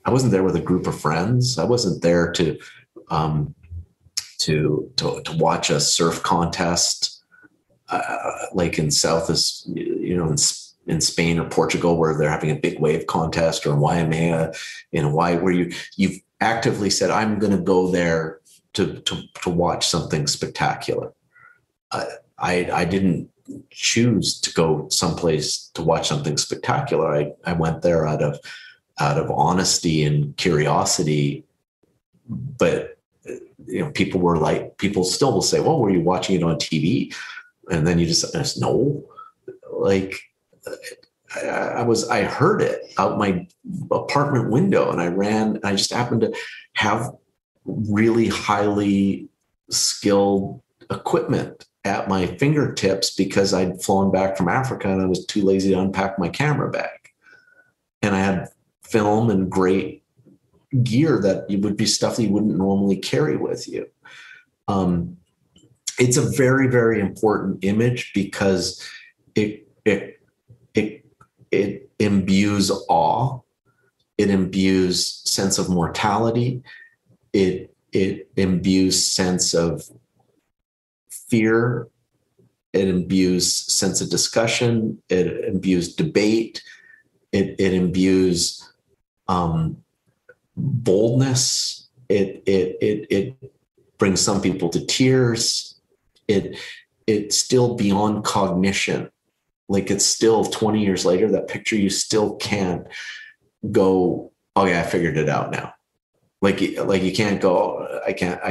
I wasn't there with a group of friends. I wasn't there to watch a surf contest, like in in Spain or Portugal, where they're having a big wave contest, or in Waimea, in Hawaii, where you've actively said, I'm going to go there to watch something spectacular. I didn't choose to go someplace to watch something spectacular. I went there out of honesty and curiosity. But people still will say, well, were you watching it on TV? And then you just no, like I heard it out my apartment window, and I ran. I just happened to have really highly skilled equipment at my fingertips because I'd flown back from Africa and I was too lazy to unpack my camera bag. And I had film and great gear that would be stuff that you wouldn't normally carry with you. It's a very, very important image because it imbues awe, it imbues sense of mortality, it imbues sense of fear, it imbues sense of discussion, it imbues debate, it imbues boldness, it brings some people to tears. It's still beyond cognition. Like, it's still 20 years later, that picture, you still can't go, oh yeah, I figured it out now. Like you can't go, I can't.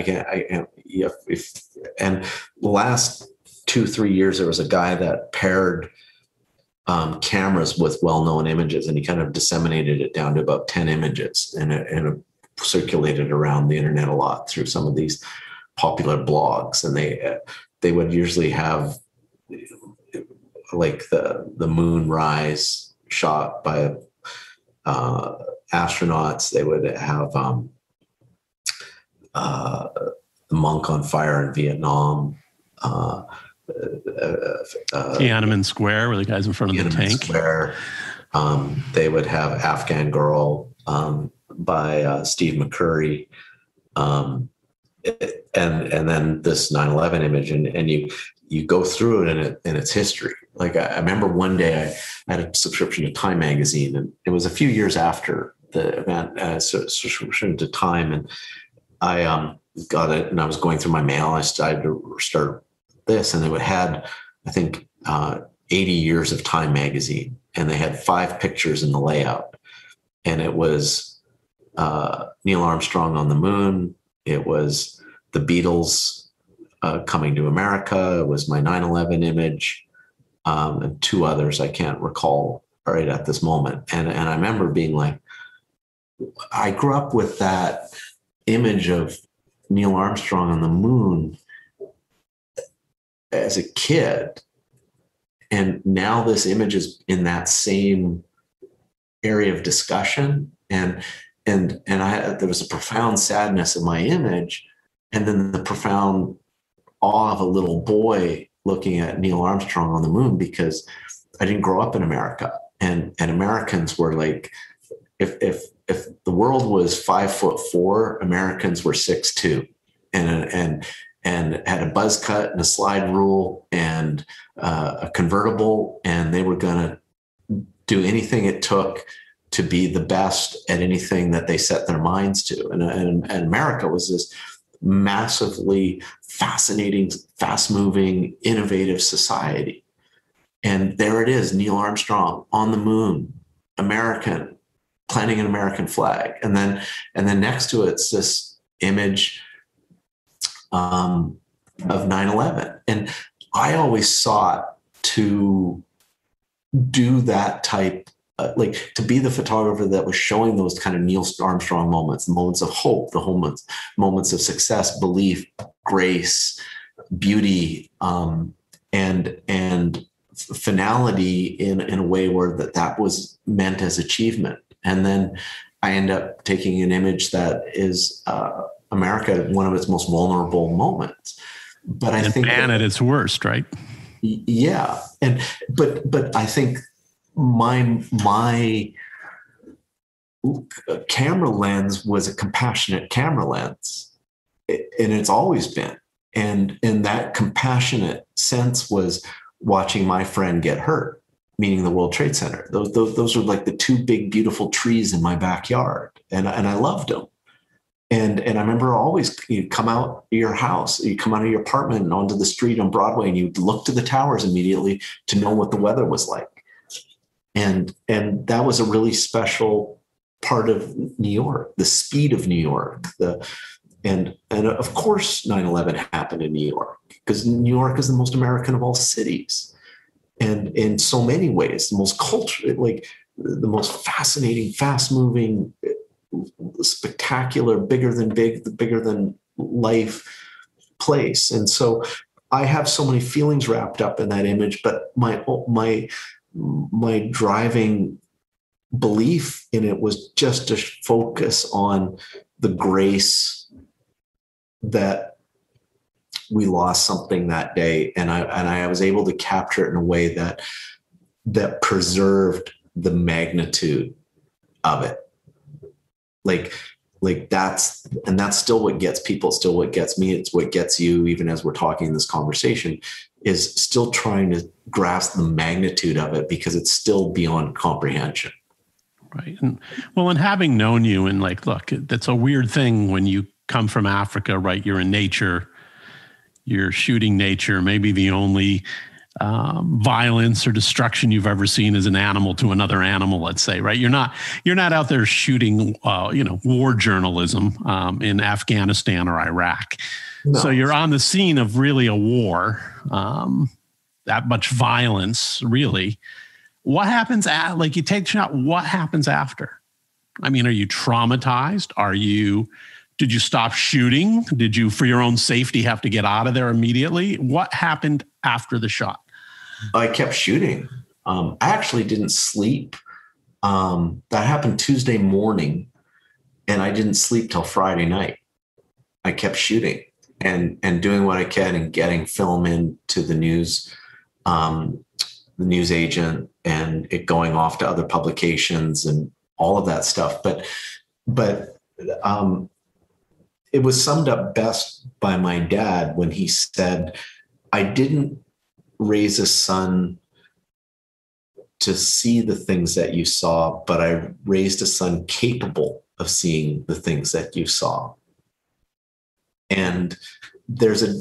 And the last 2-3 years, there was a guy that paired cameras with well-known images, and he kind of disseminated it down to about 10 images, and it circulated around the internet a lot through some of these popular blogs. And they would usually have like the moon rise shot by astronauts. They would have the monk on fire in Vietnam. Tiananmen Square, where the guy's in front of the tank. Square. They would have Afghan Girl by Steve McCurry. And then this 9/11 image, and you go through it in its history. Like, I remember one day I had a subscription to Time magazine, and it was a few years after the event, subscription to Time, and I got it, and I was going through my mail. I decided to start this, and it had, I think, 80 years of Time magazine, and they had 5 pictures in the layout, and it was Neil Armstrong on the moon. It was the Beatles coming to America. It was my 9/11 image, and 2 others I can't recall right at this moment. And I remember being like, I grew up with that image of Neil Armstrong on the moon as a kid, and now this image is in that same area of discussion, and there was a profound sadness in my image, and then the profound awe of a little boy looking at Neil Armstrong on the moon, because I didn't grow up in America, and Americans were like, if the world was 5'4", Americans were 6'2", and had a buzz cut and a slide rule and a convertible, and they were going to do anything it took to be the best at anything that they set their minds to. And America was this massively fascinating, fast-moving, innovative society. And there it is, Neil Armstrong on the moon, American, planting an American flag. And then next to it's this image of 9/11. And I always sought to do that type, like to be the photographer that was showing those kind of Neil Armstrong moments, the moments of hope, the moments of success, belief, grace, beauty, and finality in a way where that was meant as achievement. And then I end up taking an image that is America at one of its most vulnerable moments. But I think at its worst, right? Yeah. But I think my camera lens was a compassionate camera lens, and it's always been. And that compassionate sense was watching my friend get hurt, meaning the World Trade Center. Those were like the 2 big, beautiful trees in my backyard, and I loved them. And I remember always, you come out of your house, you come out of your apartment and onto the street on Broadway, and you'd look to the towers immediately to know what the weather was like. And that was a really special part of New York, the speed of New York. And of course, 9/11 happened in New York, because New York is the most American of all cities. And in so many ways, the most like the most fascinating, fast-moving, spectacular, bigger than life place. And so I have so many feelings wrapped up in that image, but my driving belief in it was just to focus on the grace that we lost something that day, and I was able to capture it in a way that preserved the magnitude of it. Like that's still what gets people, still what gets me. It's what gets you, even as we're talking in this conversation, is still trying to grasp the magnitude of it, because it's still beyond comprehension. Right. And having known you, and like, look, that's a weird thing when you come from Africa, right? You're in nature, you're shooting nature. Maybe the only violence or destruction you've ever seen is an animal to another animal, let's say, right? You're not out there shooting, war journalism in Afghanistan or Iraq. No. So you're on the scene of really a war, that much violence, really. What happens like you take a shot, what happens after? I mean, are you traumatized? Did you stop shooting? Did you, for your own safety, have to get out of there immediately? What happened after the shot? I kept shooting. I actually didn't sleep. That happened Tuesday morning, and I didn't sleep till Friday night. I kept shooting and doing what I can and getting film into the news agent, and it going off to other publications and all of that stuff. But it was summed up best by my dad when he said, I didn't raise a son to see the things that you saw, but I raised a son capable of seeing the things that you saw. And there's a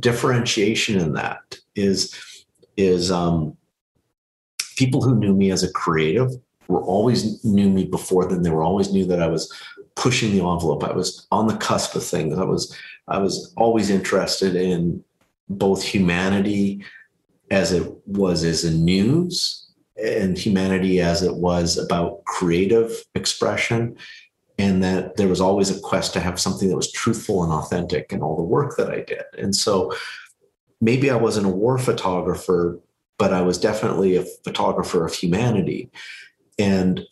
differentiation in that is people who knew me as a creative knew me before then. They always knew that I was pushing the envelope. I was on the cusp of things. I was always interested in both humanity as it was as a news, and humanity as it was about creative expression, and that there was always a quest to have something that was truthful and authentic in all the work that I did. And so maybe I wasn't a war photographer, but I was definitely a photographer of humanity. And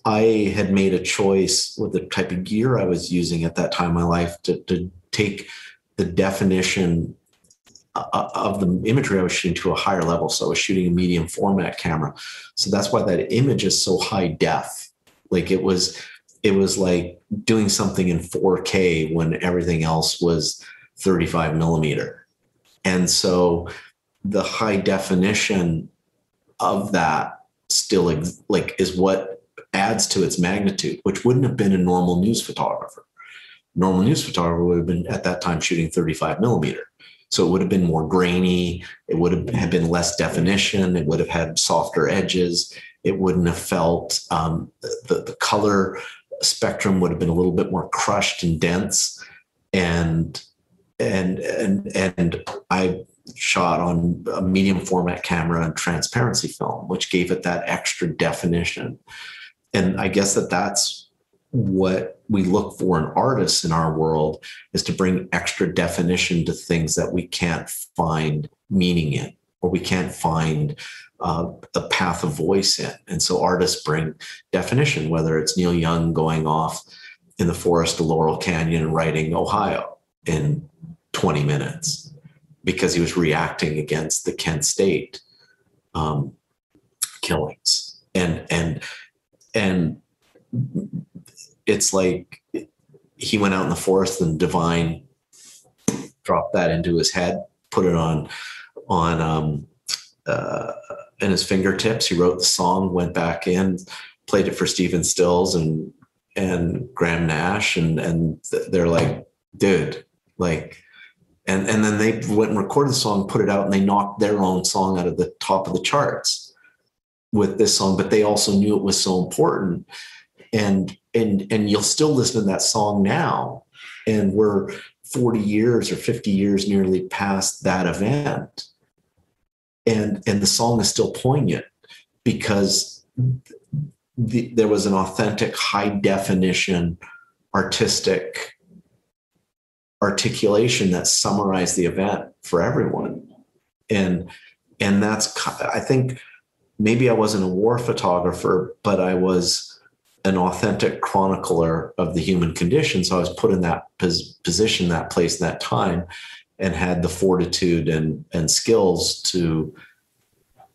I had made a choice with the type of gear I was using at that time in my life to take the definition of the imagery I was shooting to a higher level. So I was shooting a medium format camera. So that's why that image is so high def. Like it was like doing something in 4K when everything else was 35 millimeter. And so the high definition of that still is what adds to its magnitude, which wouldn't have been a normal news photographer. Normal news photographer would have been at that time shooting 35 millimeter. So it would have been more grainy. It would have been less definition. It would have had softer edges. It wouldn't have felt, the color spectrum would have been a little bit more crushed and dense. And I shot on a medium format camera and transparency film, which gave it that extra definition. And I guess that's what we look for in artists in our world, is to bring extra definition to things that we can't find meaning in, or we can't find the path of voice in. And so artists bring definition, whether it's Neil Young going off in the forest of Laurel Canyon and writing Ohio in 20 minutes because he was reacting against the Kent State killings. And it's like he went out in the forest and Divine dropped that into his head, put it on in his fingertips. He wrote the song, went back in, played it for Stephen Stills and Graham Nash, and they're like, dude, like, and then they went and recorded the song, put it out, and they knocked their own song out of the top of the charts with this song. But they also knew it was so important, and you'll still listen to that song now, and we're 40 years or 50 years nearly past that event. And the song is still poignant because there was an authentic, high definition, artistic articulation that summarized the event for everyone. And that's, I think maybe I wasn't a war photographer, but I was an authentic chronicler of the human condition. So I was put in that position, that place, that time. and had the fortitude and skills to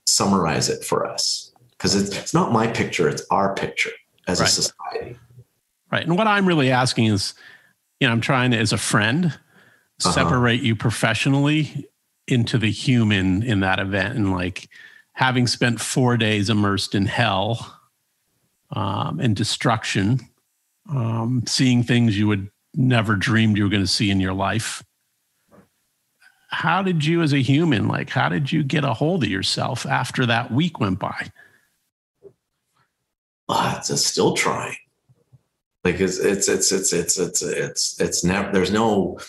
summarize it for us. Because it's not my picture, it's our picture as a society. Right. And what I'm really asking is, I'm trying to, as a friend, separate you professionally into the human in that event. And like having spent 4 days immersed in hell and destruction, seeing things you would never dreamed you were going to see in your life. How did you as a human, how did you get a hold of yourself after that week went by? It's still trying. It's never, there's no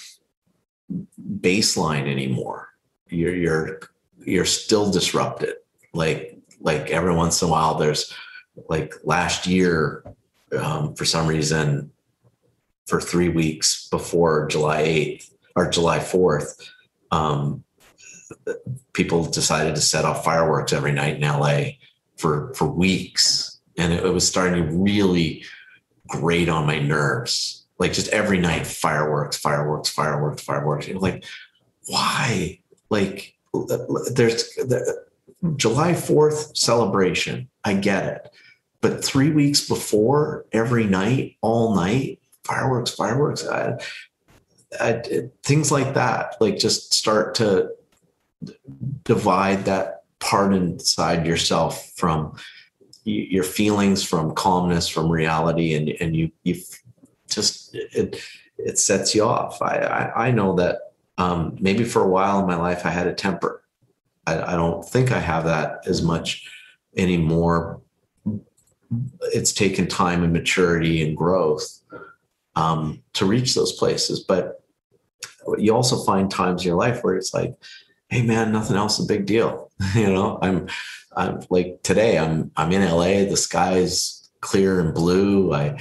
baseline anymore. You're still disrupted. Like every once in a while, there's last year, for some reason, for 3 weeks before July 8th or July 4th, people decided to set off fireworks every night in LA for weeks. And it was starting to really grate on my nerves. Just every night, fireworks. You're like, why? There's the July 4th celebration. I get it. But 3 weeks before, every night, all night, fireworks. Things like that, just start to divide that part inside yourself from your feelings, from calmness, from reality, and you just it sets you off. I know that maybe for a while in my life I had a temper. I don't think I have that as much anymore. It's taken time and maturity and growth to reach those places. But you also find times in your life where it's like, hey man, nothing else is a big deal. I'm like today, I'm in LA, the sky's clear and blue. I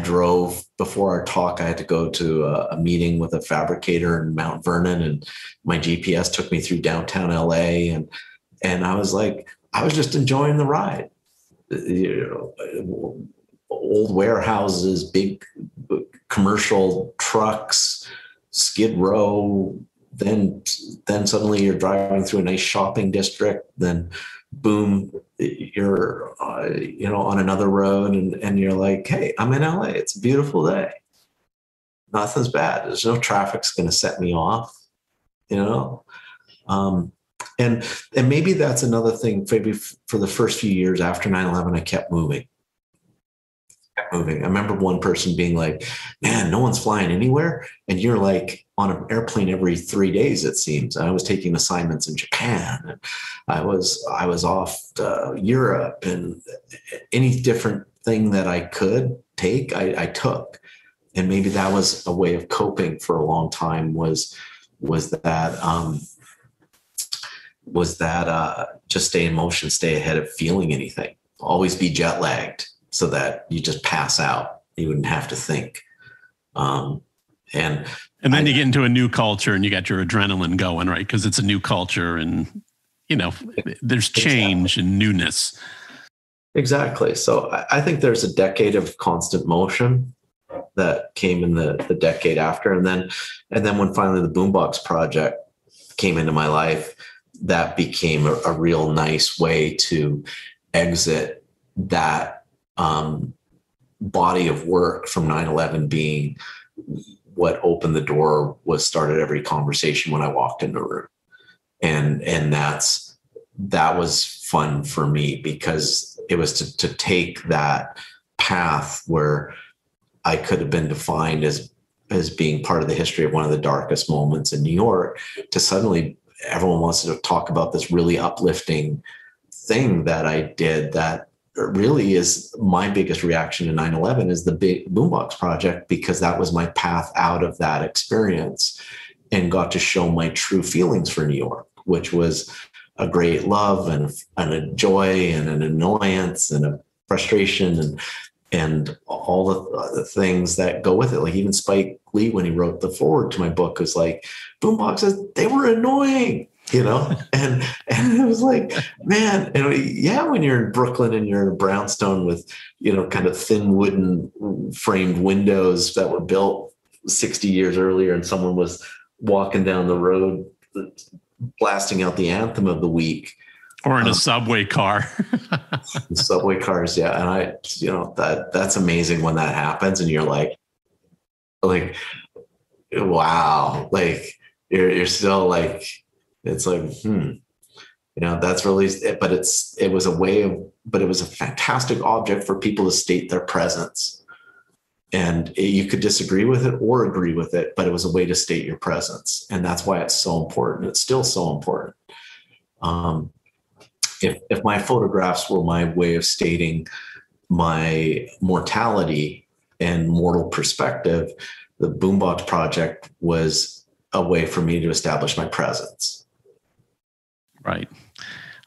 drove before our talk. I had to go to a meeting with a fabricator in Mount Vernon, and my GPS took me through downtown LA. And I was just enjoying the ride. Old warehouses, big commercial trucks, Skid Row. Then suddenly you're driving through a nice shopping district. Then boom, you're on another road, and you're like, hey, I'm in LA. It's a beautiful day. Nothing's bad. There's no traffic's going to set me off. And maybe that's another thing. Maybe for the first few years after 9/11, I kept moving. I remember one person being like, man, no one's flying anywhere. And you're like on an airplane every 3 days, it seems. I was taking assignments in Japan. And I was off to Europe, and any different thing that I could take, I took. And maybe that was a way of coping for a long time was that just stay in motion, stay ahead of feeling anything, always be jet lagged, so that you just pass out. You wouldn't have to think. And then you get into a new culture and you got your adrenaline going, right? Because it's a new culture and, there's change and newness. Exactly. So I think there's a decade of constant motion that came in the decade after. And then when finally the Boombox Project came into my life, that became a real nice way to exit that body of work from 9/11 being what opened the door, started every conversation when I walked in the room. And that was fun for me, because it was to take that path where I could have been defined as being part of the history of one of the darkest moments in New York, to suddenly everyone wants to talk about this really uplifting thing that I did that really is my biggest reaction to 9/11 is the big Boombox Project, because that was my path out of that experience and got to show my true feelings for New York, which was a great love and a joy and an annoyance and a frustration and all the things that go with it. Like even Spike Lee, when he wrote the foreword to my book, was like, Boomboxes, they were annoying. And it was like, man, when you're in Brooklyn and you're in a brownstone with, kind of thin wooden framed windows that were built 60 years earlier, and someone was walking down the road, blasting out the anthem of the week. Or in a subway car. Subway cars, yeah. And that's amazing when that happens and you're like, wow, like you're still like, it's like, that's really, but it was a fantastic object for people to state their presence. And you could disagree with it or agree with it, but it was a way to state your presence. And that's why it's so important. It's still so important. If my photographs were my way of stating my mortality and mortal perspective, the Boombox Project was a way for me to establish my presence. Right.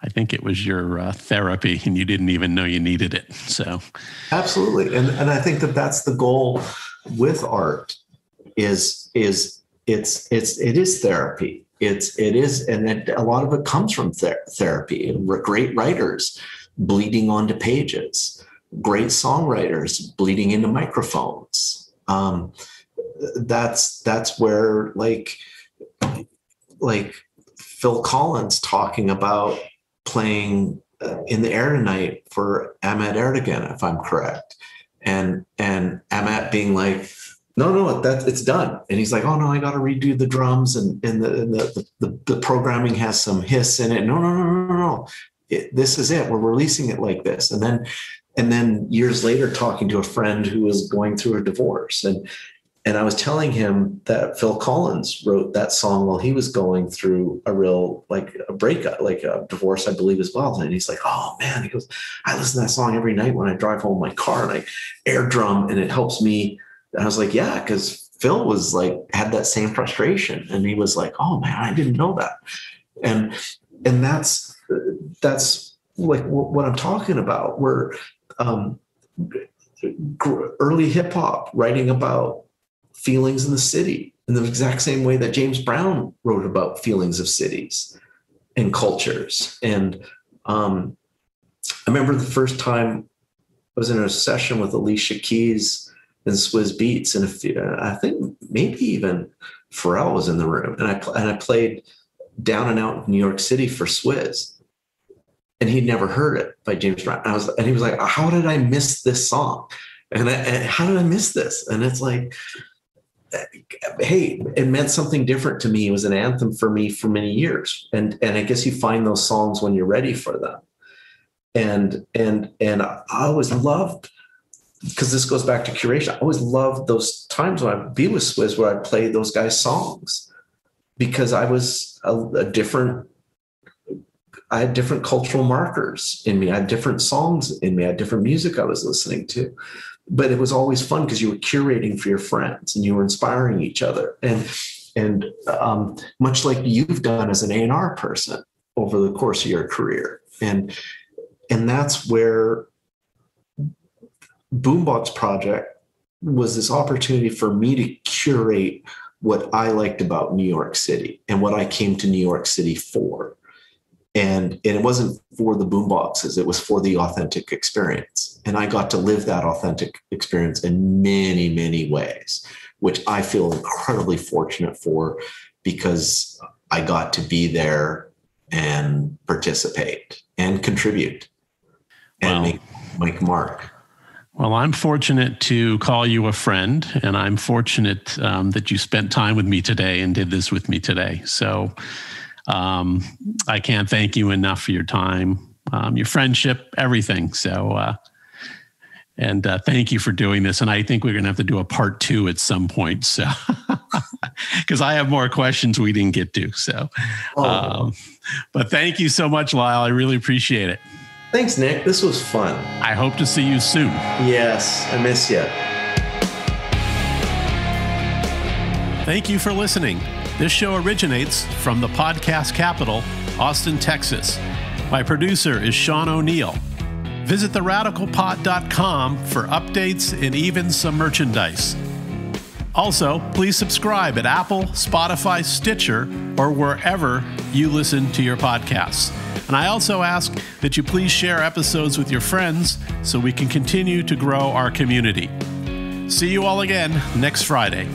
I think it was your therapy, and you didn't even know you needed it. So, absolutely, and I think that's the goal with art. It is therapy. It is, and a lot of it comes from therapy. Great writers bleeding onto pages, great songwriters bleeding into microphones. That's where like Phil Collins talking about playing In the Air Tonight for Ahmet Erdogan, if I'm correct, and Ahmet being like, no, it's done. And he's like, oh no, I got to redo the drums and the programming has some hiss in it. No. This is it. We're releasing it like this. And then years later, talking to a friend who was going through a divorce, and I was telling him that Phil Collins wrote that song while he was going through a real, like a breakup, like a divorce, I believe, as well. And he's like, oh man, he goes, I listen to that song every night when I drive home in my car and I air drum and it helps me. And I was like, yeah, because Phil was like, had that same frustration. And he was like, oh man, I didn't know that. And that's like what I'm talking about. We're early hip hop writing about feelings in the city in the exact same way that James Brown wrote about feelings of cities and cultures. And I remember the first time I was in a session with Alicia Keys and Swizz Beatz, and I think maybe even Pharrell was in the room, and I played Down and Out in New York City for Swizz, and he'd never heard it by James Brown. And he was like, how did I miss this song? And how did I miss this? And it's like, hey, it meant something different to me. It was an anthem for me for many years. And I guess you find those songs when you're ready for them. And I always loved, because this goes back to curation, I always loved those times when I'd be with Swizz where I played those guys' songs, because I was I had different cultural markers in me. I had different songs in me. I had different music I was listening to. But it was always fun because you were curating for your friends and you were inspiring each other. And much like you've done as an A&R person over the course of your career. And that's where Boombox Project was this opportunity for me to curate what I liked about New York City and what I came to New York City for. And it wasn't for the boomboxes, it was for the authentic experience. And I got to live that authentic experience in many, many ways, which I feel incredibly fortunate for, because I got to be there and participate and contribute and make mark. Well, I'm fortunate to call you a friend, and I'm fortunate that you spent time with me today and did this with me today. So I can't thank you enough for your time, your friendship, everything. So, and thank you for doing this. And I think we're going to have to do a part 2 at some point. So, because I have more questions we didn't get to. So, but thank you so much, Lyle. I really appreciate it. Thanks, Nick. This was fun. I hope to see you soon. Yes, I miss you. Thank you for listening. This show originates from the podcast capital, Austin, Texas. My producer is Sean O'Neill. Visit theradicalpot.com for updates and even some merchandise. Also, please subscribe at Apple, Spotify, Stitcher, or wherever you listen to your podcasts. And I also ask that you please share episodes with your friends so we can continue to grow our community. See you all again next Friday.